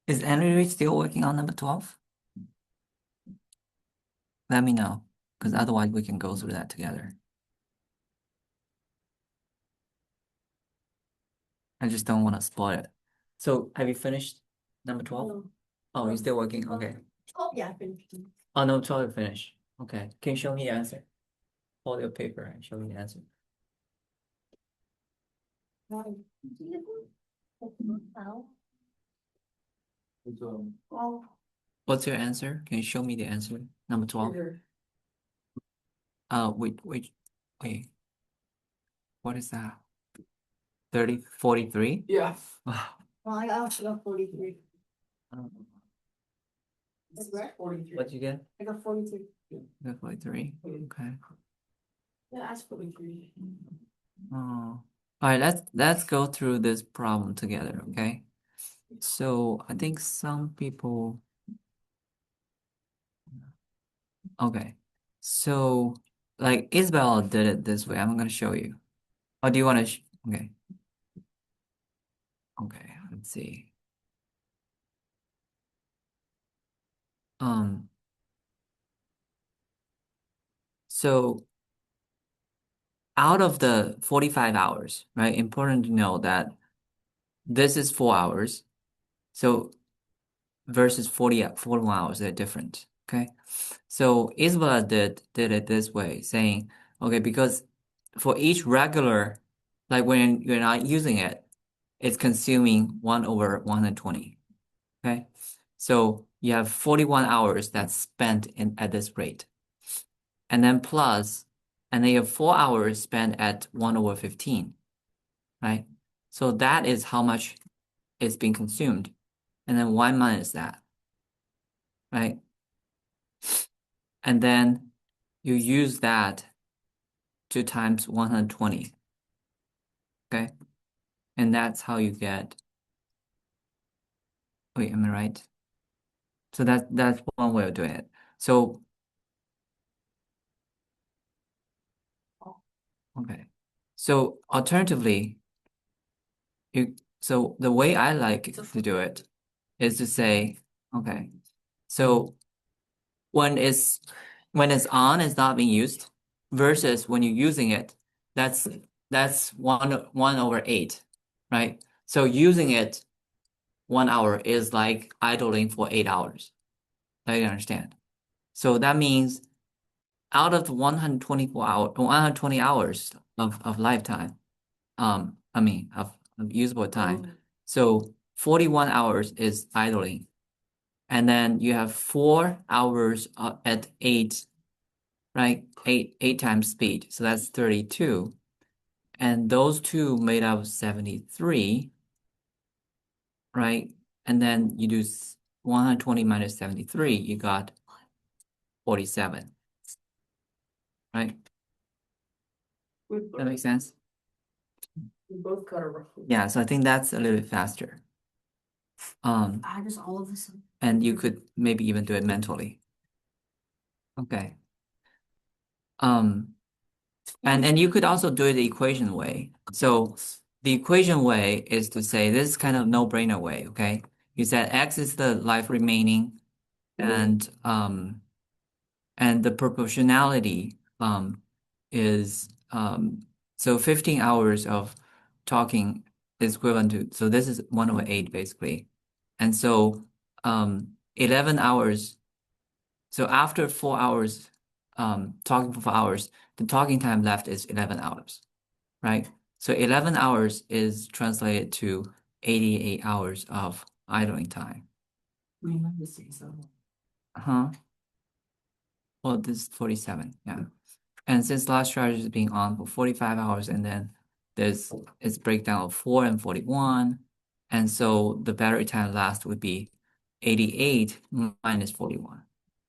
Is Henry still working on number 12? Let me know, because otherwise we can go through that together. I just don't want to spoil it. So have you finished number 12? No. Oh, you're still working? Okay. Oh, yeah, I finished. Oh, no, 12 you finished. Okay. Can you show me the answer? Hold your paper and show me the answer. What's your answer? Can you show me the answer? Number 12? Wait. What is that? 43? Yeah. Wow. Well, I also got 43. That's right. 43. What'd you get? I got 43. You got 43. Okay. Yeah, that's 43. Oh. All right, let's go through this problem together, okay? So I think some people, okay. So like Isabel did it this way. I'm gonna show you. Or do you want to, okay. Okay, let's see. Um, so out of the 45 hours, right? Important to know that this is 4 hours. So versus 41 hours, they're different. Okay. So Isabella did it this way, saying, okay, because for each regular, like when you're not using it, it's consuming 1 over 120. Okay. So you have 41 hours that's spent at this rate. And then plus, and then you have 4 hours spent at 1 over 15, right? So that is how much is being consumed. And then 1 minus that, right? And then you use that to times 120, okay? And that's how you get, wait, am I right? So that's one way of doing it. So, okay. So alternatively, so the way I like to do it is to say, okay, so when it's on, it's not being used, versus when you're using it, that's 1 over 8, right? So using it 1 hour is like idling for 8 hours. I understand. So that means out of the 120 hours of lifetime, I mean of usable time. So 41 hours is idling. And then you have 4 hours at 8, right? 8 times speed. So that's 32. And those two made up 73, right? And then you do 120 minus 73, you got 47, right? That makes sense? We both got it roughly. Yeah, so I think that's a little bit faster. Just all of us. And you could maybe even do it mentally. Okay. And you could also do it the equation way. So the equation way is to say this is kind of no-brainer way, okay? You said X is the life remaining, and the proportionality is so 15 hours of talking is equivalent to, so this is 1 over 8 basically. And so 11 hours, so after 4 hours talking for 4 hours, the talking time left is 11 hours, right? So 11 hours is translated to 88 hours of idling time. We have the same so. Huh? Well, this is 47, yeah. And since last charge is being on for 45 hours, and then there's its breakdown of 4 and 41. And so the battery time last would be 88 minus 41.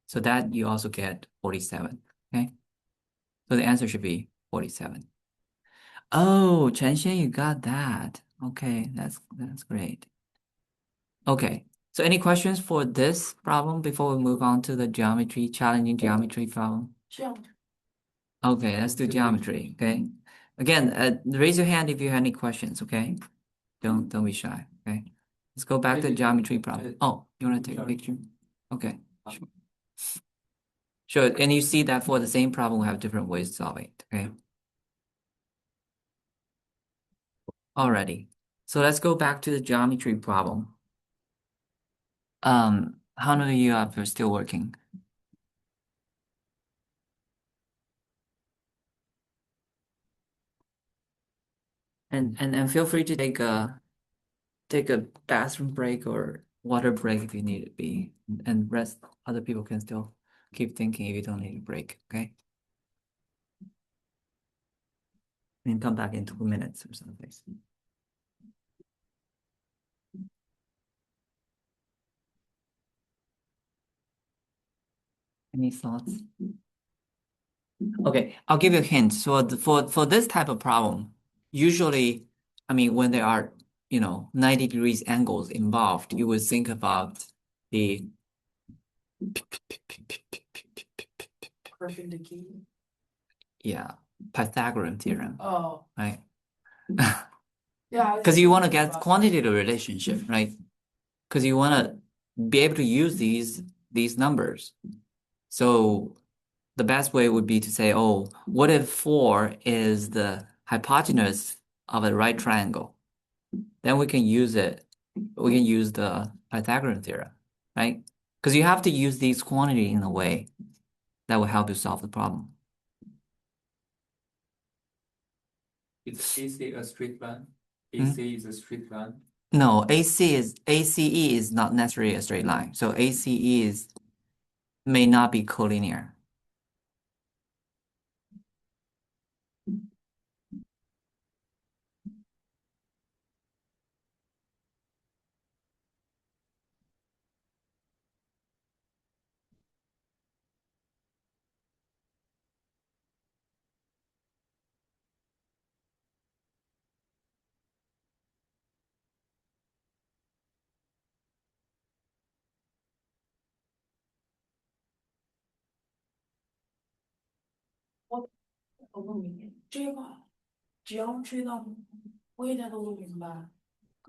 So that you also get 47, okay? So the answer should be 47. Oh, Chen Xian, you got that. Okay, that's great. Okay, so any questions for this problem before we move on to the challenging geometry problem? Okay, let's do geometry, okay? Again, raise your hand if you have any questions, okay? Don't be shy, okay? Let's go back to the geometry problem. Oh, you want to take a picture? Okay, sure. Sure, and you see that for the same problem, we have different ways to solve it, okay? Alrighty, so let's go back to the geometry problem. How many of you are still working? And feel free to take a bathroom break or water break if you need to be, and rest. Other people can still keep thinking if you don't need a break, okay? And come back in 2 minutes or something. Any thoughts? Okay, I'll give you a hint. So for this type of problem, usually, I mean, when there are 90 degrees angles involved, you would think about the Perfect. Pythagorean theorem, Oh, right? yeah. Because you want to get quantitative relationship, right? Because you want to be able to use these numbers. So the best way would be to say, oh, what if 4 is the hypotenuse of a right triangle? Then we can use it. We can use the Pythagorean theorem, right? Because you have to use these quantity in a way that will help you solve the problem. Is AC a straight line? AC is a straight line. No, ACE is not necessarily a straight line. So ACE may not be collinear.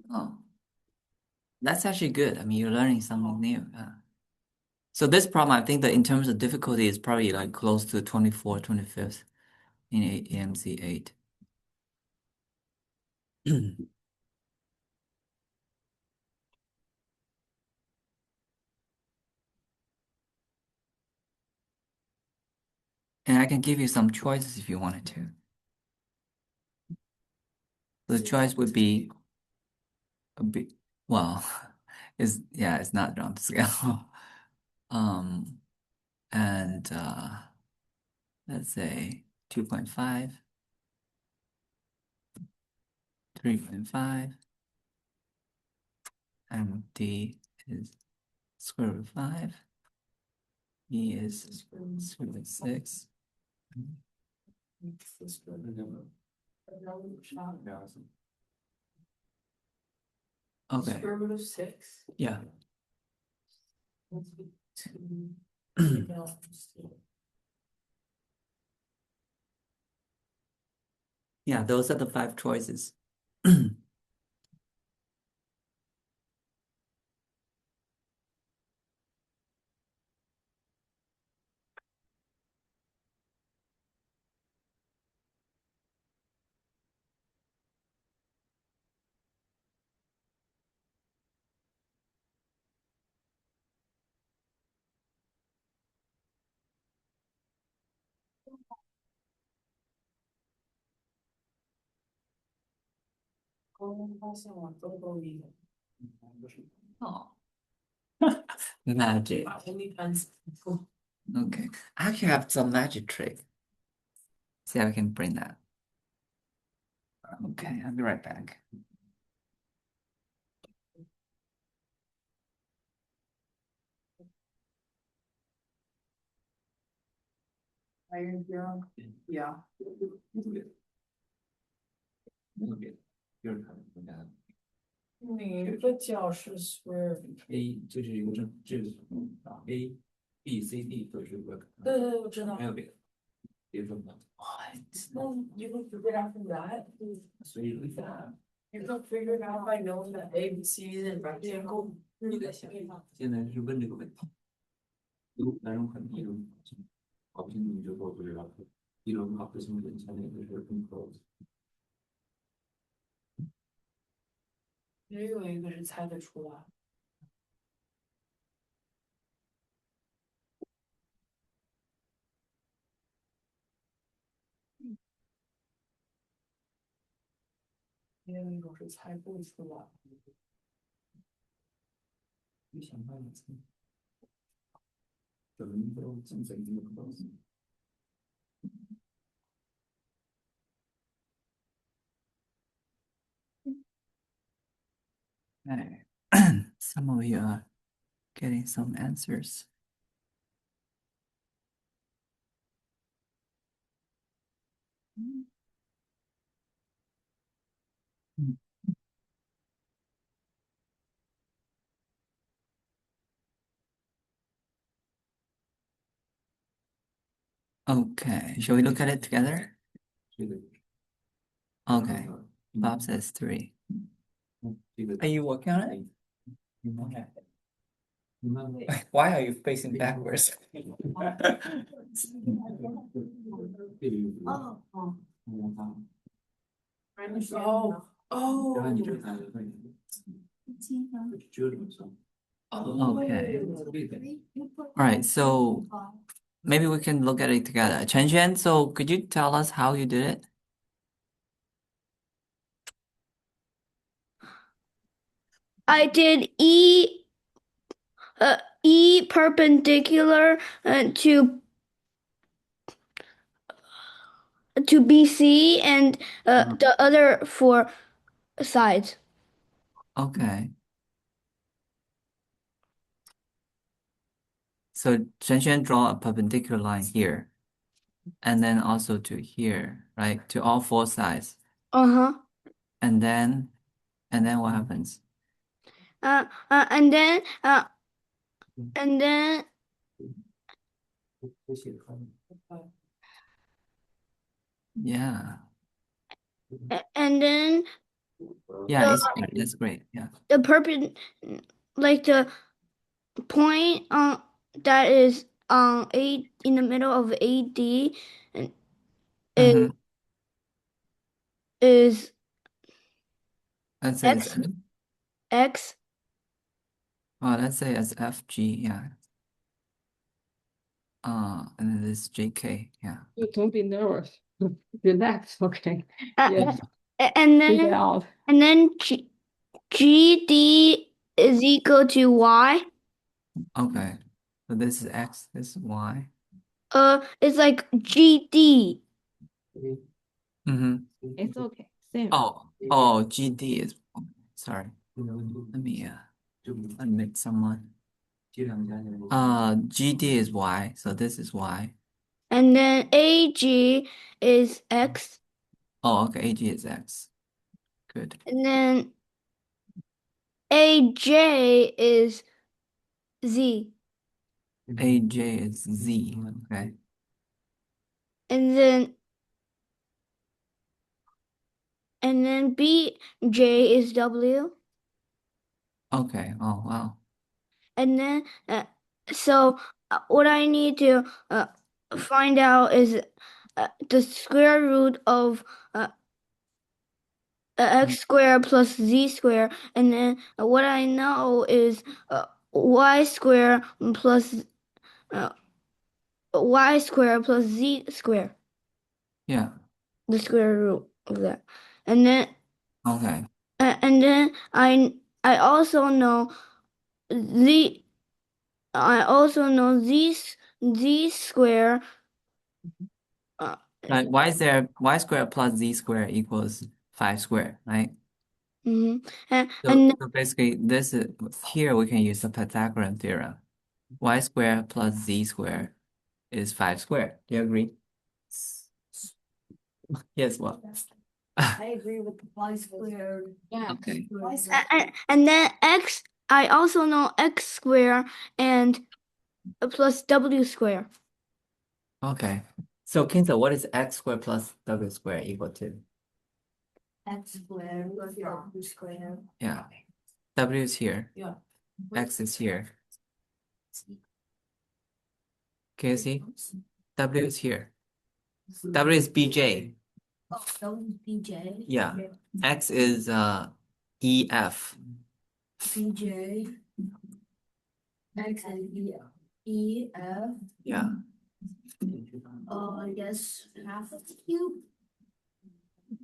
Oh, that's actually good. I mean, you're learning something new. So this problem, I think that in terms of difficulty is probably like close to 24, 25th in AMC 8. And I can give you some choices if you wanted to. The choice would be a bit, well, it's not round to scale. And let's say 2.5, 3.5, and D is square root of 5. E is square root of 6. Okay. Square root of 6. Yeah. Yeah, those are the 5 choices. Oh, magic. Okay, I actually have some magic trick. See how I can bring that. Okay, I'll be right back. Yeah. 哪个教室 square？ A 就是一个A B C D 都是个，对，我知道。没有别的，别的吗？ Well, you can figure it out from that. 所以 You can figure it out by knowing the ABCs and rectangle. 你在想，现在是问这个问题，有那种很低的，搞不清楚你就说不知道，一种搞不清楚前面就是更 close。也有一个是猜得出来。也有一种是猜不出来。你想办法猜，怎么都精神这么 close。Hey, some of you are getting some answers. Okay, shall we look at it together? 这个 Okay, Bob says 3. 这个 Are you working on it? Okay. 你慢慢 Why are you facing backwards? 这个哦哦，Oh, oh. 然后你这才会遮住上。 Okay. All right, so maybe we can look at it together. Chen, so could you tell us how you did it? I did E perpendicular to BC and the other 4 sides. Okay. So Chen draw a perpendicular line here, and then also to here, right? To all 4 sides. Uh-huh. And then what happens? And then Yeah. and then Yeah, it's great. That's great. Yeah. the like the point that is A in the middle of AD and Mhm. is Let's say it's X. let's say it's FG, yeah. And then this JK, yeah. Don't be nervous. Relax, okay? Uh, Yes, and figure then out. GD is equal to Y. Okay. So this is X, this is Y. It's like GD. Mm-hmm. It's okay. Same. Oh, GD is, sorry. Let me admit someone. GD is Y, so this is Y. And then AG is X. Oh, okay, AG is X. Good. And then AJ is Z. AJ is Z, okay. And then BJ is W. Okay, oh, wow. And then so what I need to find out is the square root of x squared plus z squared, and then what I know is y squared plus z squared, Yeah, the square root of that, and then okay. and then I also know z z square. Right, y squared plus z squared equals 5 squared, right? Mm-hmm. So basically, this is here we can use the Pythagorean theorem. Y squared plus z squared is 5 squared. Do you agree? Yes, what? I agree with the y squared. Yeah. Okay. And then x, I also know x squared and plus w squared. Okay. So Kinza, what is x squared plus w squared equal to? X squared plus w squared. Yeah. W is here. Yeah. X is here. Can you see? W is here. W is BJ. Oh, W is BJ. Yeah. X is EF. BJ. X is E F. Yeah. I guess half of the cube.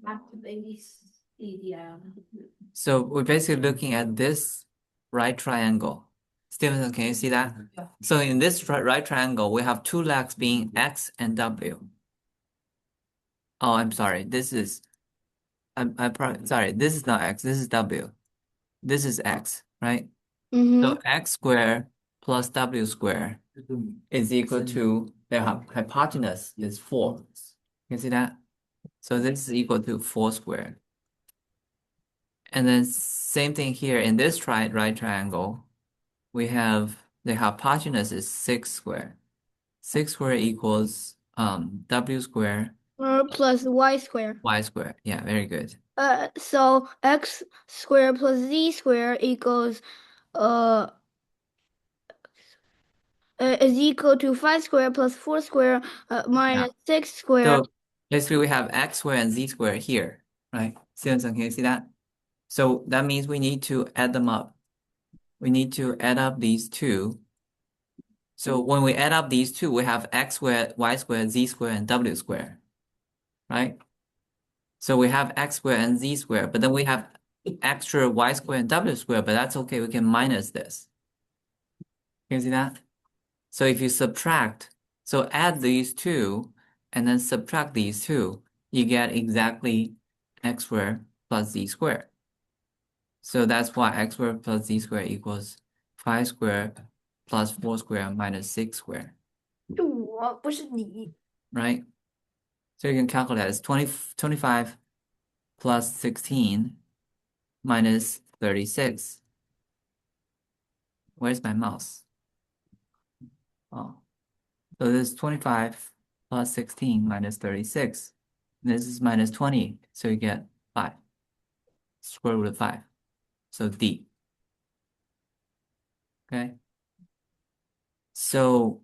Half the base. Yeah. So we're basically looking at this right triangle. Stevenson, can you see that? Yeah. So in this right triangle, we have 2 legs being X and W. Oh, I'm sorry. This is, sorry, this is not X, this is W. This is X, right? Mm-hmm. So X squared plus W squared is equal to, their hypotenuse is 4. You can see that? So this is equal to 4 squared. And then same thing here in this right triangle, we have the hypotenuse is 6 squared. 6 squared equals W squared plus y squared. y squared. Yeah, very good. So x squared plus z squared equals is equal to 5 squared plus 4 squared minus 6 squared. So basically we have x squared and z squared here, right? Stevenson, can you see that? So that means we need to add them up. We need to add up these two. So when we add up these two, we have x squared, y squared, z squared, and w squared, right? So we have x squared and z squared, but then we have extra y squared and w squared, but that's okay. We can minus this. Can you see that? So if you subtract, so add these two and then subtract these two, you get exactly x squared plus z squared. So that's why x squared plus z squared equals 5 squared plus 4 squared minus 6 squared. 我不是你。 Right? So you can calculate it's 25 plus 16 minus 36. Where's my mouse? Oh, so this is 25 plus 16 minus 36. This is minus 20, so you get 5. Square root of 5. So D. Okay. So,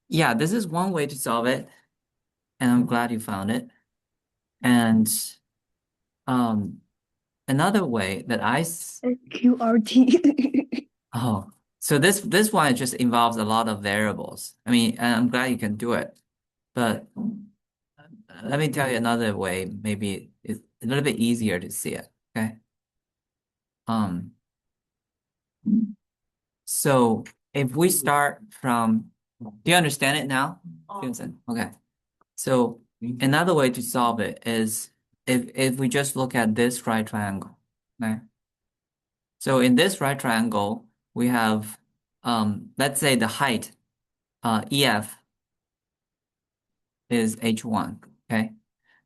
yeah, this is one way to solve it. And I'm glad you found it. And another way that QRT. oh, so this one just involves a lot of variables. I mean, and I'm glad you can do it. But let me tell you another way, maybe it's a little bit easier to see it. Okay. So if we start from, do you understand it now, Susan? Okay. So another way to solve it is if we just look at this right triangle, okay? So in this right triangle, we have, let's say the height, EF is H1, okay?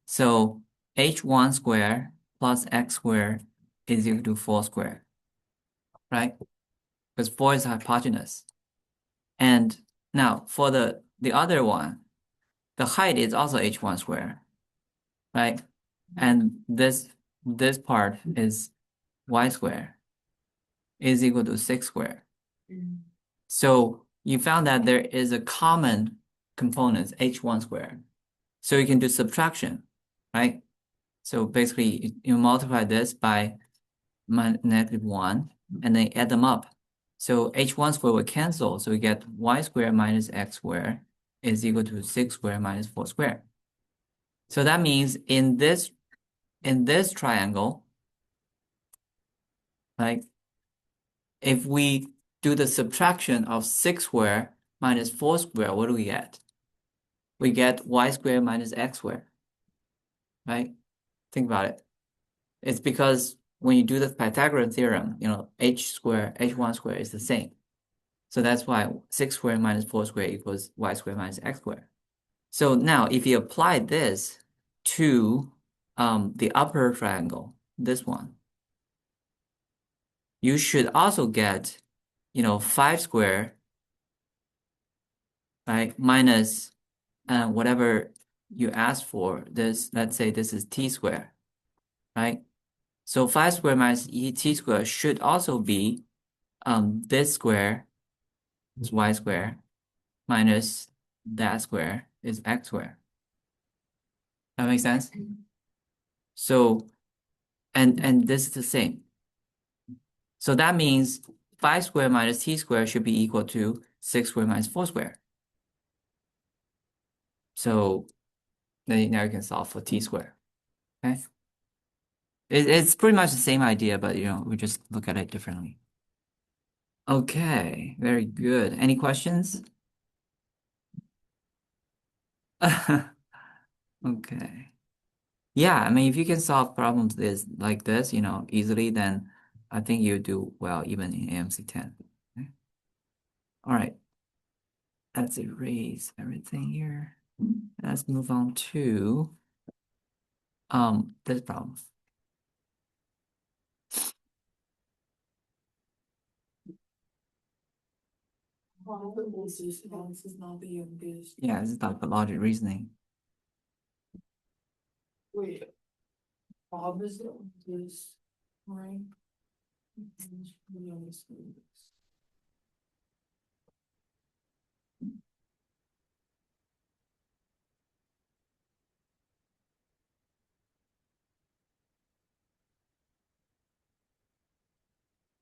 So H1 squared plus X squared is equal to 4 squared, right? Because 4 is hypotenuse. And now for the other one, the height is also H1 squared, right? And this part is Y squared is equal to 6 squared. So you found that there is a common component, H1 squared. So you can do subtraction, right? So basically you multiply this by -1 and then add them up. So H1 squared will cancel. So we get Y squared minus X squared is equal to 6 squared minus 4 squared. So that means in this triangle, like if we do the subtraction of 6 squared minus 4 squared, what do we get? We get Y squared minus X squared, right? Think about it. It's because when you do the Pythagorean theorem, H1 squared is the same. So that's why 6 squared minus 4 squared equals Y squared minus X squared. So now if you apply this to the upper triangle, this one, you should also get, 5 squared, right, minus whatever you asked for. This, let's say this is t squared, right? So 5 squared minus t squared should also be this square is y squared minus that square is x squared. That makes sense? So, and this is the same. So that means 5 squared minus t squared should be equal to 6 squared minus 4 squared. So then now you can solve for t squared. Okay? It's pretty much the same idea, but we just look at it differently. Okay, very good. Any questions? Okay. Yeah, I mean, if you can solve problems like this, easily, then I think you do well even in AMC 10. Okay? All right. Let's erase everything here. Let's move on to this problem. Alex is not the youngest. Yeah, this is like the logic reasoning. Wait, Bob is the oldest, right? The youngest.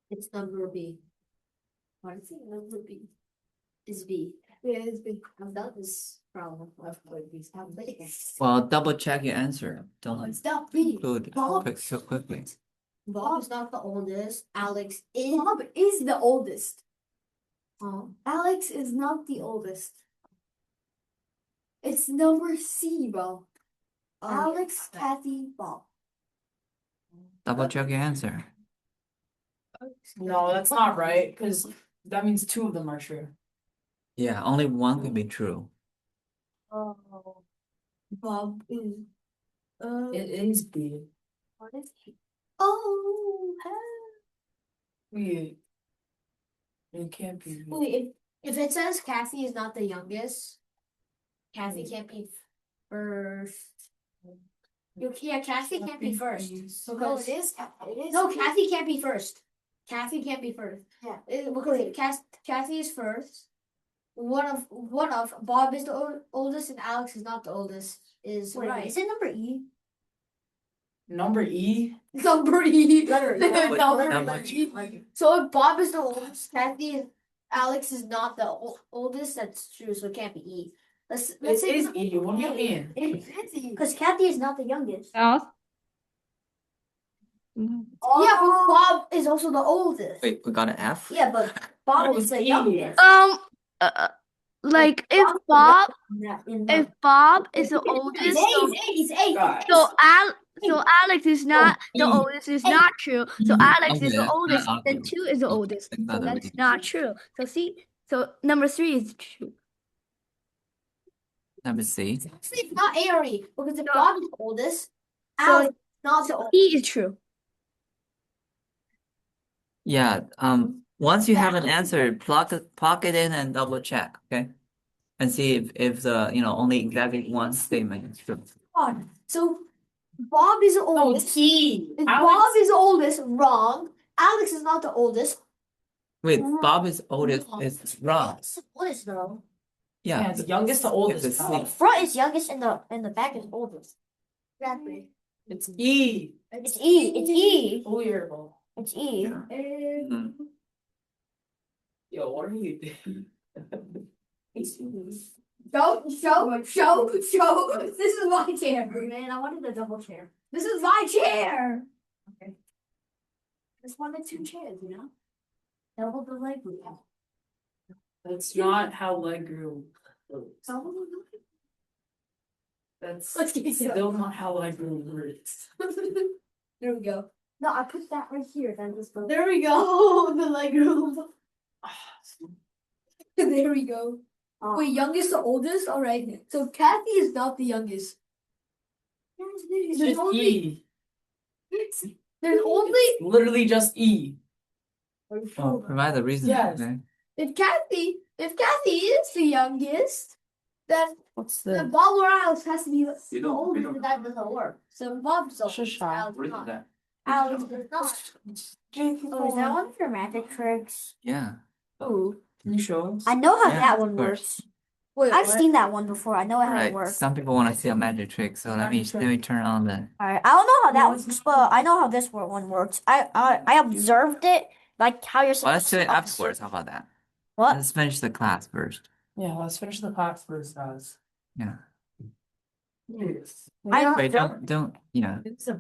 It's number B. What is it? Number B. Is B. Yeah, it's B. I've done this problem. I've played these tablets. Well, double check your answer. Don't It's not B. conclude Bob. so quickly. Bob is not the oldest. Alex is. Bob is the oldest. Alex is not the oldest. It's number C, bro. Alex, Kathy, Bob. Double check your answer. No, that's not right, because that means two of them are true. Yeah, only one could be true. Oh, Bob is. It is B. What is he? Oh, Wait. It can't be. wait. If it says Kathy is not the youngest, Kathy can't be first. Yeah, Kathy can't be first. No, it is. It is. No, Kathy can't be first. Kathy can't be first. Yeah. Because Kathy is first. One of Bob is the oldest and Alex is not the oldest. Is Wait, right. is it number E? Number E? Number E. Letter Number E. E. So if Bob is the oldest, Alex is not the oldest. That's true. So it can't be E. Let's It say is E. What do you mean? Because Kathy is not the youngest. Else? No. Yeah, but Bob is also the oldest. Wait, we got an F? Yeah, but Bob is the E. youngest. Like if Bob is the oldest, He's eight. so Alex is not the oldest is not true. So Alex is the Okay, oldest, I'll then do. 2 is the oldest. So Another that's reason. not true. So see, so number 3 is true. Number C. It's not A or E because if No. Bob is the oldest, So- Alex is not the So oldest. E is true. Yeah, once you have an answer, plug it in and double check, okay? And see if the, only exactly one statement is true. So Bob is the No, oldest. it's E. If Alex- Bob is the oldest, wrong. Alex is not the oldest. Wait, Bob is oldest, it's wrong. What is though? Yeah, it's youngest to It's oldest. a C. The front is youngest and the back is oldest. Exactly. It's E. It's E. It's E. Weird. It's E. Mhm. Yo, what are you doing? Show. This is my chair. Man, I wanted the double chair. This is my chair. Okay. Just wanted 2 chairs, Double the leg room. That's not how leg grew. That's Let's get it. still not how leg grew works. There we go. No, I put that right here. Then just go. There we go. The leg room. There we go. Wait, youngest to oldest? Alright. So Kathy is not the youngest. It's There's just only E. there's only Literally just E. Oh, provide the reason, Yes. okay? if Kathy is the youngest, then What's then Bob or Alex has to be the But oldest. that doesn't work. So Bob's the oldest. Shush. Alex What is is not. that? Alex is not. Oh, is that one for magic tricks? Yeah. Ooh. Can you show us? I know how Yeah, that of one course. works. Wait, I've what? seen that one before. I know how it Alright, works. some people want to see a magic trick, so let me turn on the. Alright, I don't know how that works, but I know how this one works. I observed it, like how you're Well, let's supposed do it to afterwards. How about that? What? Let's finish the class first. Yeah, let's finish the class first, guys. Yeah. I Wait, don't,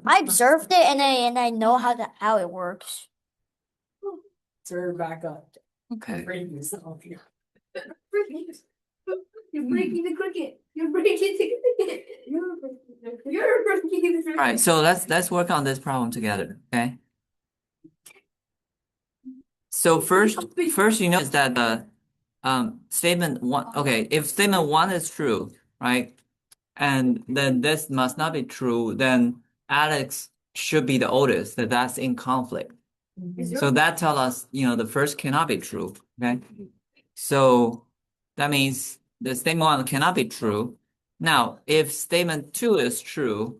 I observed it and I know how it works. Turn back up. Okay. Bring yourself here. You're breaking the cricket. You're breaking the cricket. You're breaking the cricket. Alright, so let's work on this problem together, okay? So first is that the statement 1, okay, if statement 1 is true, right? And then this must not be true, then Alex should be the oldest, that's in conflict. So that tells us, the first cannot be true, okay? So that means the statement 1 cannot be true. Now, if statement 2 is true,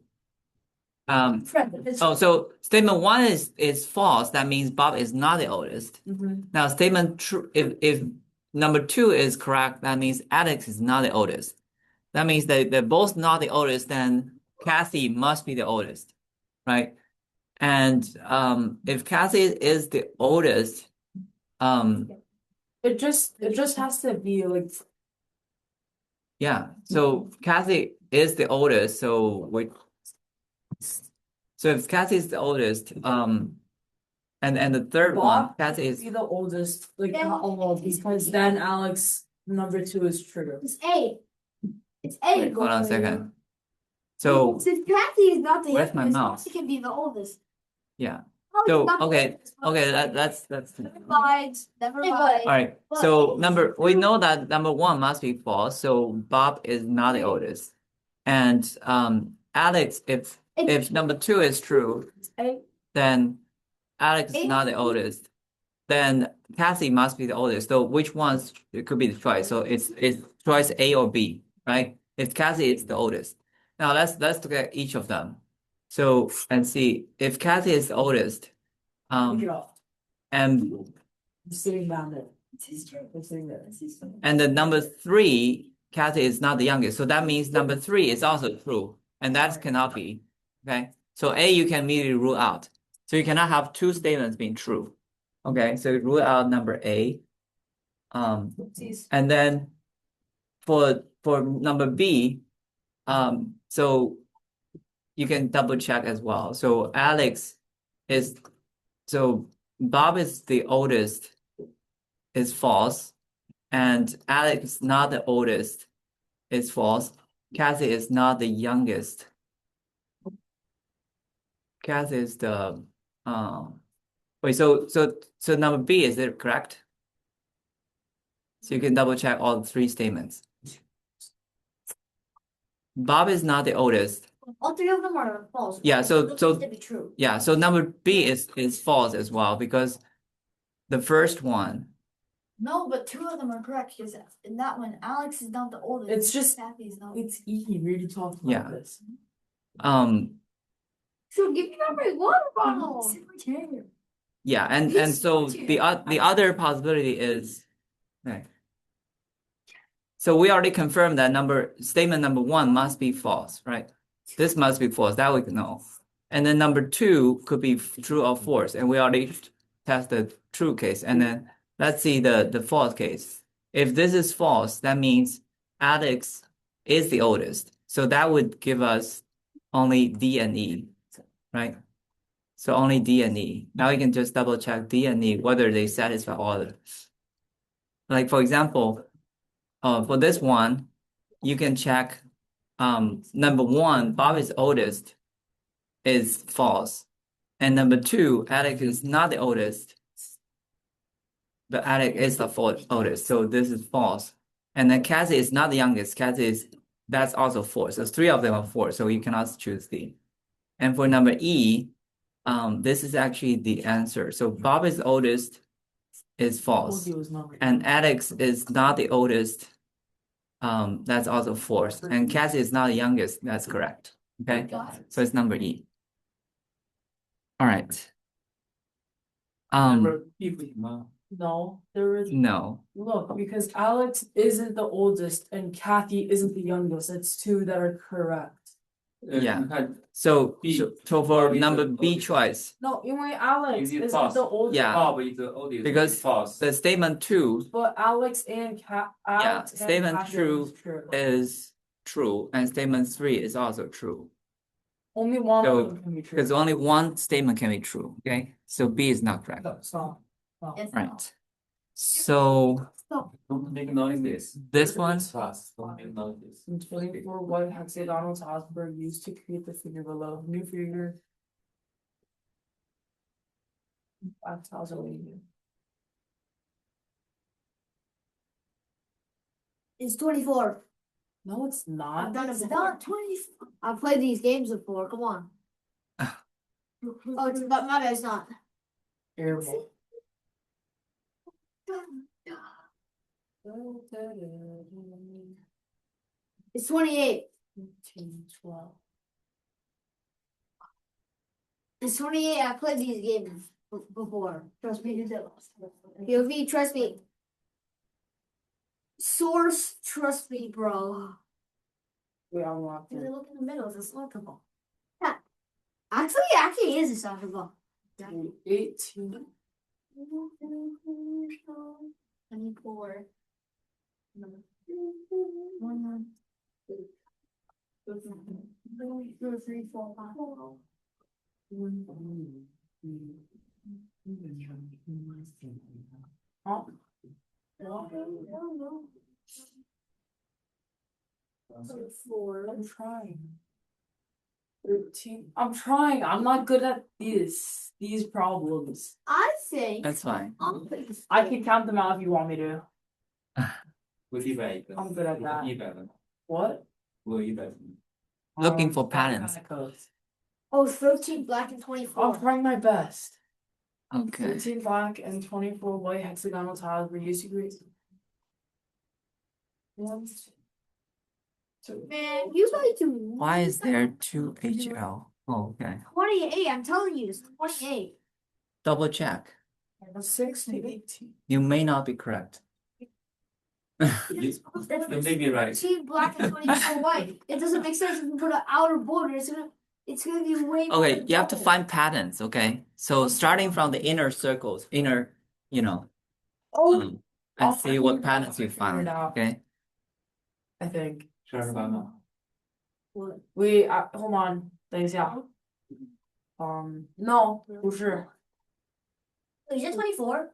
so statement 1 is false. That means Bob is not the oldest. Now, statement true, if number 2 is correct, that means Alex is not the oldest. That means they're both not the oldest, then Kathy must be the oldest, right? And if Kathy is the oldest, It just has to be like, yeah. So Kathy is the oldest, so if Kathy is the oldest, and the third one, Bob Kathy would is be the oldest, like not all, because then Alex number 2 is true. It's A. It's A. wait, hold on a second. So Since Kathy is not the where's my youngest, mouse? Kathy can be the oldest. Yeah. Alex So is not the okay, oldest, okay, but- that's Never mind. Never mind. all right. So we know that number 1 must be false. So Bob is not the oldest, and Alex, if number 2 is true, It's A. then Alex is not the oldest. Then Kathy must be the oldest. So which ones it could be the choice? So it's choice A or B, right? If Kathy is the oldest. Now let's look at each of them. So and see if Kathy is the oldest, Pick it up. and I'm sitting down there. I'm sitting there. and the number 3, Kathy is not the youngest. So that means number 3 is also true, and that cannot be. Okay. So A you can immediately rule out. So you cannot have 2 statements being true. Okay, so rule out number A. And then for number B, so you can double check as well. So Bob is the oldest is false, and Alex is not the oldest is false. Kathy is not the youngest. Kathy is the wait, so number B, is it correct? So you can double check all 3 statements. Bob is not the oldest. All 3 of them are false. Yeah, so Those needs to be true. yeah, so number B is false as well, because the first one, No, but 2 of them are correct because in that one, Alex is not the oldest. It's just- Kathy is not. It's E. We already talked about Yeah. this. So give me number 1 bottle. Secretary. yeah, and so the other possibility is, okay. So we already confirmed that statement number 1 must be false, right? This must be false, that we know. And then number 2 could be true or false, and we already tested true case. And then let's see the false case. If this is false, that means Alex is the oldest. So that would give us only D and E, right? So only D and E. Now you can just double check D and E whether they satisfy all of it. Like for example, for this one, you can check number 1, Bob is oldest, is false. And number 2, Alex is not the oldest, but Alex is the oldest. So this is false. And then Kathy is not the youngest. That's also false. So 3 of them are false. So you cannot choose D. And for number E, this is actually the answer. So Bob is the oldest is false. And Alex is not the oldest. That's also false. And Kathy is not the youngest. That's correct. Okay. So it's number E. All right. No, there is No. look, because Alex isn't the oldest and Kathy isn't the youngest. That's 2 that are correct. Yeah. So for number B choice, No, 因为 Alex Is it isn't false? the oldest. Yeah. Bob is the oldest. because false. the statement 2 But Alex and Alex and statement Kathy true true. is true, and statement 3 is also true. Only one So, of them can be true. Because only one statement can be true. Okay. So B is not correct. No, stop. It's Right. So Don't make noises. this one, Fast. Don't make noises. In 24, what hexagonals Osberg used to create the figure below? New figure. 5,000. It's 24. No, it's not. I've done it before. 24. I've played these games before. Come on. Oh, it's, but my bad, it's not. Terrible. It's 28. 12. It's 28. I played these games before. Trust me. POV, trust me. Source, trust me, bro. We unlocked If it. you look in the middle, it's a soccer ball. Yeah. Actually is a soccer ball. 18. 24. 2, 3, 4, 5. Oh. I'm trying. 13. I'm trying. I'm not good at these problems. I think That's fine. I can count them out if you want me to. I'm good at that. What? Looking for patterns. Oh, 13 black and 24. I'm trying my best. Okay. 13 black and 24 white hexagonal tiles were used to create. Man, you guys do. Why is there 2 HL? Oh, okay. 28. I'm telling you, it's 28. Double check. 16, 18. You may not be correct. You may be right. 13 black and 24 white. It doesn't make sense if you put an outer border. It's gonna be way more. Okay, than you have to double. find patterns, okay? So starting from the inner circles, you know, Oh, and see what patterns you figure find, it out. okay? I think. Sure about now. Hold on. 等一下. No, 不是. Is it 24?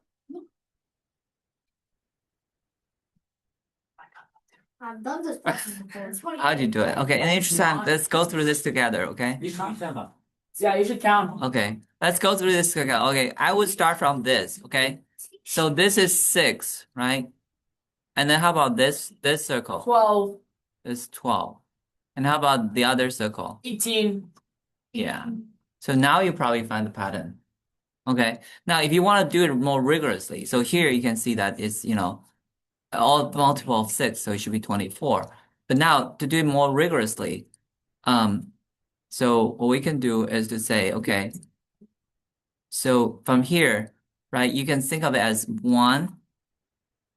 I've done this before. It's 28. How'd you do it? Okay, in the interest of time, let's go through this together, okay? Yeah, you should count. Okay, let's go through this together. Okay, I would start from this, okay? So this is 6, right? And then how about this circle? 12, It's 12. And how about the other circle? 18. Yeah. So now you probably find the pattern. Okay. Now, if you want to do it more rigorously, so here you can see that it's, all multiple of 6, so it should be 24. But now to do it more rigorously, so what we can do is to say, okay, so from here, right, you can think of it as 1,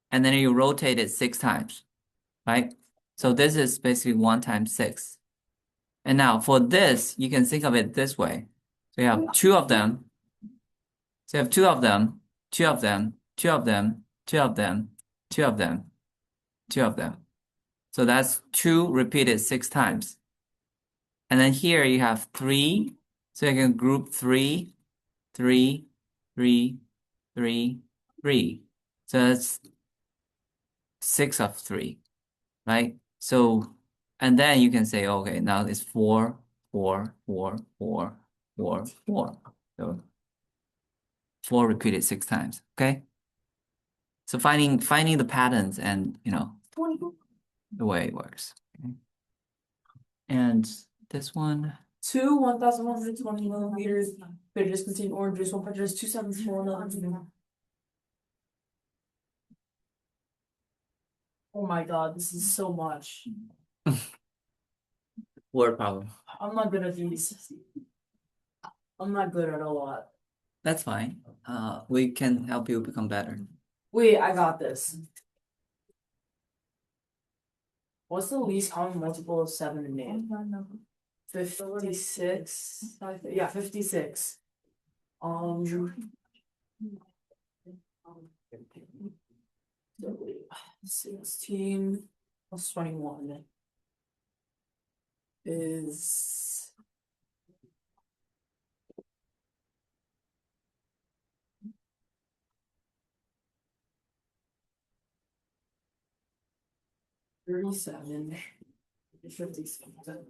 and then you rotate it 6 times, right? So this is basically 1 times 6. And now for this, you can think of it this way. So you have 2 of them. So you have 2 of them, 2 of them, 2 of them, 2 of them, 2 of them, 2 of them. So that's 2 repeated 6 times. And then here you have 3. So you can group 3, 3, 3, 3, 3. So that's 6 of 3, right? So, and then you can say, okay, now it's 4, 4, 4, 4, 4, 4. So 4 repeated 6 times, okay? So finding the patterns and, the way it works. Okay? And this one, 2 1,120 milliliters bitters contain orange juice, 1 prejudice, 274 milliliters. Oh my god, this is so much. word problem. I'm not good at these. I'm not good at a lot. That's fine. We can help you become better. Wait, I got this. What's the least common multiple of 7 and 8? 56. Yeah, 56. 16 plus 21 is 37. 57.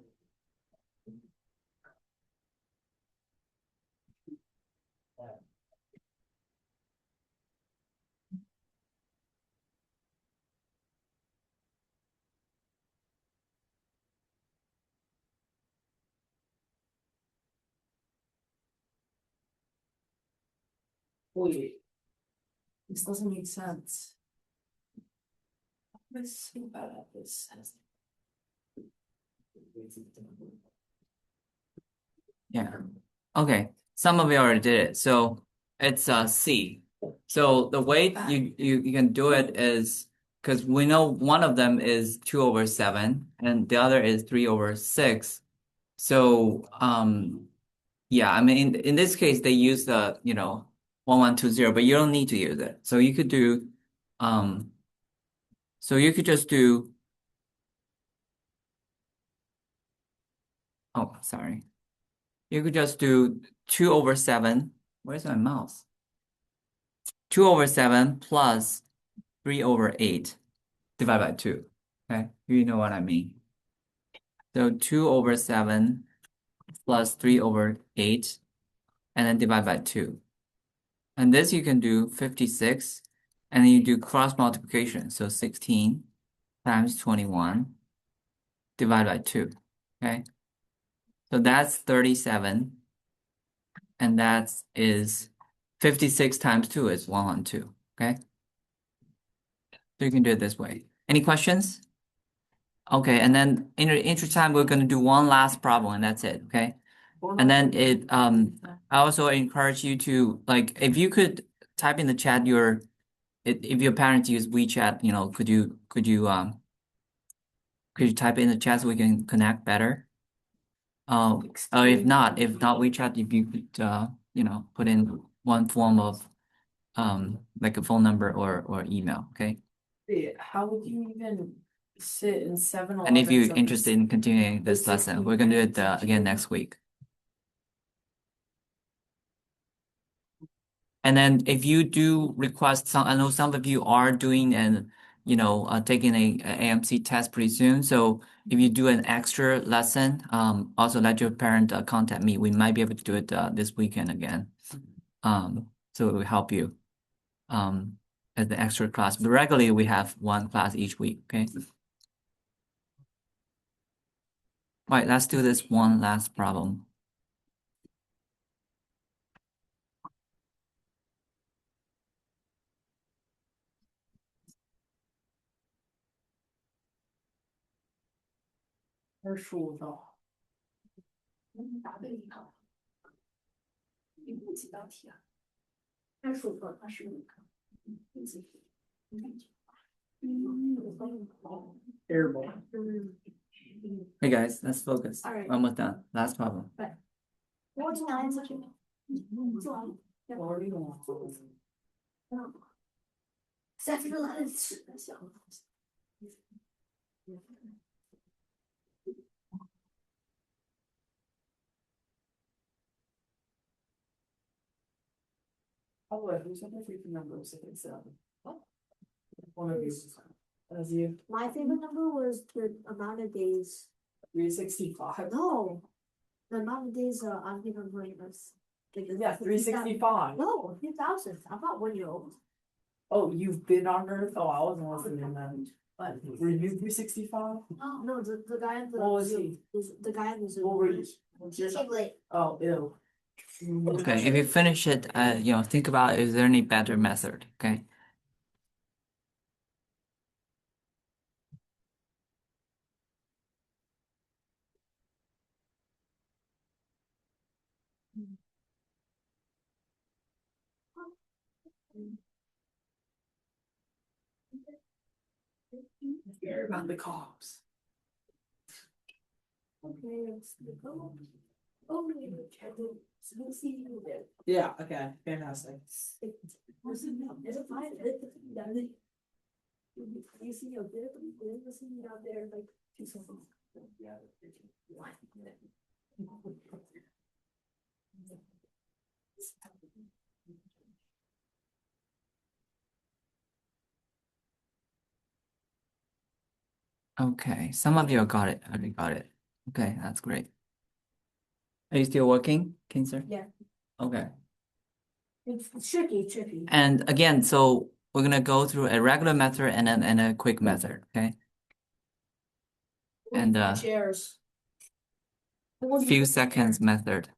Wait, this doesn't make sense. Let's think about this. Yeah. Okay. Some of you already did it. So it's C. So the way you can do it is because we know one of them is 2/7 and the other is 3/6. So yeah, I mean in this case they use the 1120, but you don't need to use it. So you could do just do sorry. You could just do 2/7. Where's my mouse? 2/7 plus 3/8 divided by 2. Okay, you know what I mean. So 2/7 plus 3/8 and then divide by 2. And this you can do 56 and then you do cross multiplication. So 16 times 21 divided by 2. Okay, so that's 37 and that is 56 times 2 is 112. Okay, so you can do it this way. Any questions? Okay, and then in the interest time, we're gonna do one last problem and that's it, okay? And then I also encourage you to like if you could type in the chat if your parents use WeChat, could you type in the chat so we can connect better? If not WeChat, if you could put in one form of like a phone number or email, okay? How would you even sit in 7-Eleven? And if you're interested in continuing this lesson, we're gonna do it again next week. And then if you do request I know some of you are doing taking a AMC test pretty soon. So if you do an extra lesson, also let your parent contact me. We might be able to do it this weekend again. So it will help you as the extra class. But regularly we have one class each week, okay? All right, let's do this one last problem. Hey guys, let's focus. All right. Almost done. Last problem. Who's your favorite number? One of these. As you. My favorite number was the amount of days. 365. No, the amount of days I've been on Earth. Yeah, 365. No, 2,000. I'm not 1 year old. Oh, you've been on Earth? Oh, I wasn't listening then. But were you 365? No, the guy in the What was he? the guy in the Zoom. What were you? Ghibli. Oh, ew. Okay, if you finish it, think about is there any better method, okay? Care about the cops. Okay, let's go. Oh, see you there. Yeah, okay, fantastic. Is it fine? You see your bit, you see me out there like 2 seconds. Okay, some of you got it. Already got it. Okay, that's great. Are you still working, Kinser? Yeah. Okay. It's tricky. And again, so we're gonna go through a regular method and a quick method, okay? And chairs. few seconds method.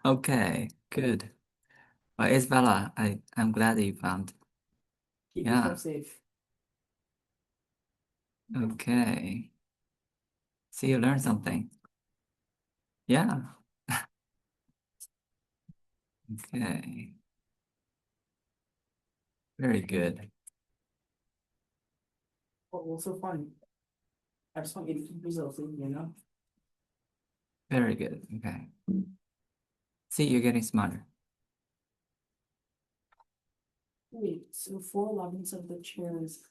Okay, good. Isabella, I'm glad that you found Keep Yeah. yourself safe. Okay. See, you learned something. Yeah. Okay. Very good. Oh, what's so funny? I just want you to keep yourself safe, you know? Very good. Okay. See, you're getting smarter. Wait, so 4/11ths of the chairs.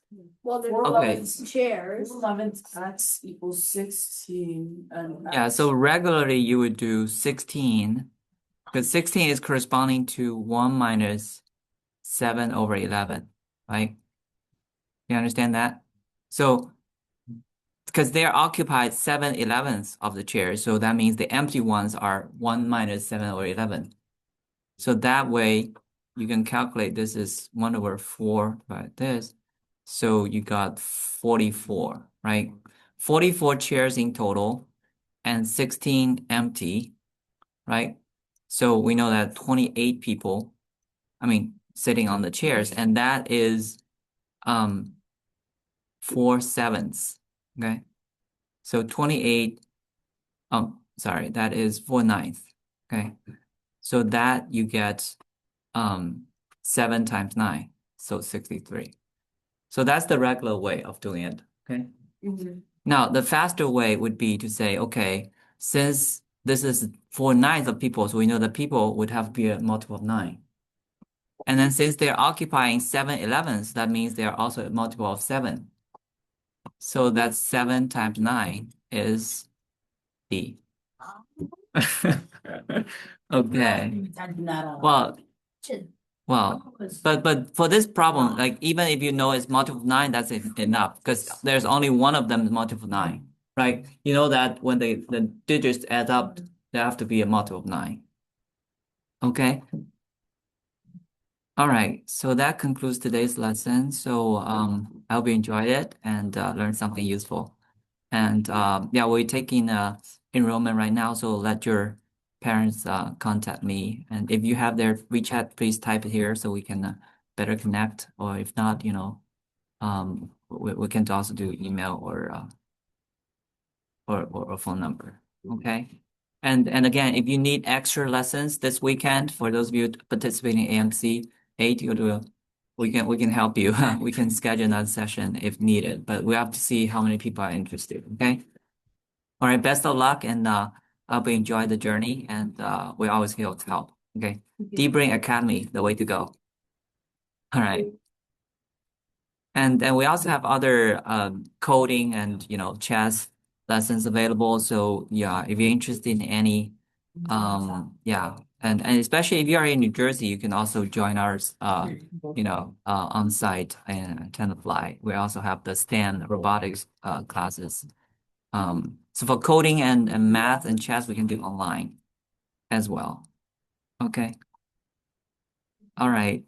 Well, there's Okay. chairs. 4/11ths x equals 16 and Yeah, x. so regularly you would do 16, because 16 is corresponding to 1 minus 7 over 11, right? You understand that? So, because they are occupied 7/11ths of the chairs, so that means the empty ones are 1 minus 7 over 11. So that way you can calculate this is 1 over 4 by this. So you got 44, right? 44 chairs in total and 16 empty, right? So we know that 28 people, sitting on the chairs, and that is 4/7, okay? So 28, sorry, that is 4/9, okay? So that you get 7 times 9, so 63. So that's the regular way of doing it, okay? Now, the faster way would be to say, okay, since this is 4/9 of people, so we know that people would have to be a multiple of 9. And then since they're occupying 7/11ths, that means they're also a multiple of 7. So that's 7 times 9 is D. Okay. Well, but for this problem, like even if you know it's multiple of 9, that's enough because there's only one of them is multiple of 9, right? You know that when the digits add up, they have to be a multiple of 9. Okay. All right. So that concludes today's lesson. So I hope you enjoyed it and learned something useful. And yeah, we're taking enrollment right now, so let your parents contact me. And if you have their WeChat, please type it here so we can better connect. Or if not, we can also do email or phone number. Okay. And again, if you need extra lessons this weekend, for those of you participating in AMC 8, we can help you. We can schedule another session if needed, but we have to see how many people are interested. Okay. All right, best of luck, and I hope you enjoy the journey, and we're always here to help. Okay, Deep Brain Academy, the way to go. All right, and we also have other coding and chess lessons available. So yeah, if you're interested in any, yeah, and especially if you are in New Jersey, you can also join ours. On site and Tenafly. We also have the STEM robotics classes. So for coding and math and chess, we can do online as well. Okay. All right.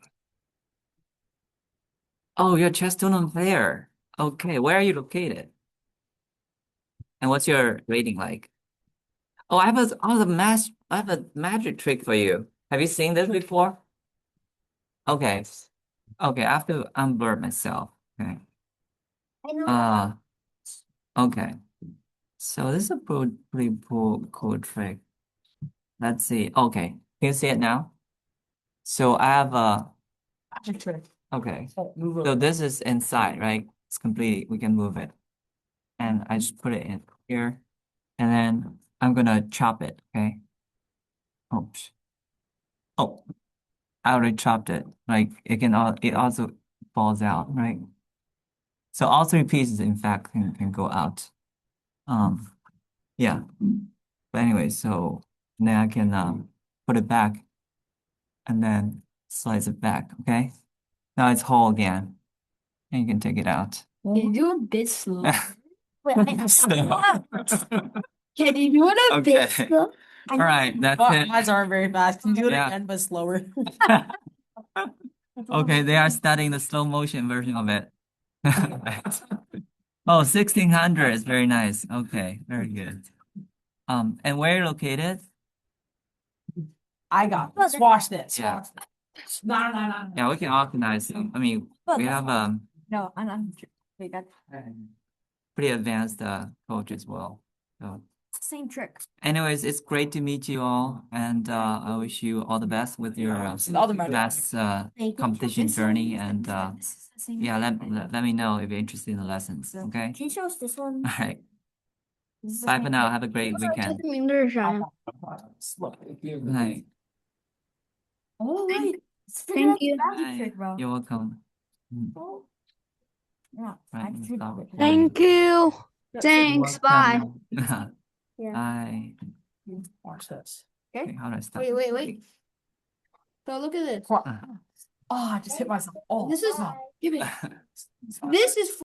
Oh, you're a chess tournament player. Okay. Where are you located? And what's your rating like? Oh, I have a magic trick for you. Have you seen this before? Okay. Okay. I have to unblur myself. Okay. Uh, okay. So this is a pretty cool trick. Let's see. Okay. Can you see it now? So I have a Magic trick. okay. Move So over. this is inside, right? It's complete. We can move it. And I just put it in here. And then I'm gonna chop it, okay? Oops. Oh, I already chopped it. Like it also falls out, right? So all 3 pieces, in fact, can go out. Yeah. But anyway, so then I can put it back and then slice it back, okay? Now it's whole again. And you can take it out. Can you do a bit slow? So- Can you do it a Okay. bit slow? All right, that's But it. mine aren't very fast. Can you do it Yeah. again, but slower? Okay, they are studying the slow motion version of it. Oh, 1600 is very nice. Okay, very good. And where are you located? I got this. Watch this. Yeah. Watch this. Yeah, we can organize them. I mean, we have No, we got pretty advanced coach as well. So, same trick. anyways, it's great to meet you all, and I wish you all the best with your math competition journey. And yeah, let me know if you're interested in the lessons. Okay. Can you show us this one? All right. Bye for now. Have a great weekend. 这名字是啥呀 Good night. Oh, right. Thank you. Bye. You're welcome. Yeah, Right, stop recording. Thank you. Thanks. Bye. Bye. Watch this. Okay, how do I stop? Wait. So look at this. Oh, I just hit myself. Oh, This is God. give it. This is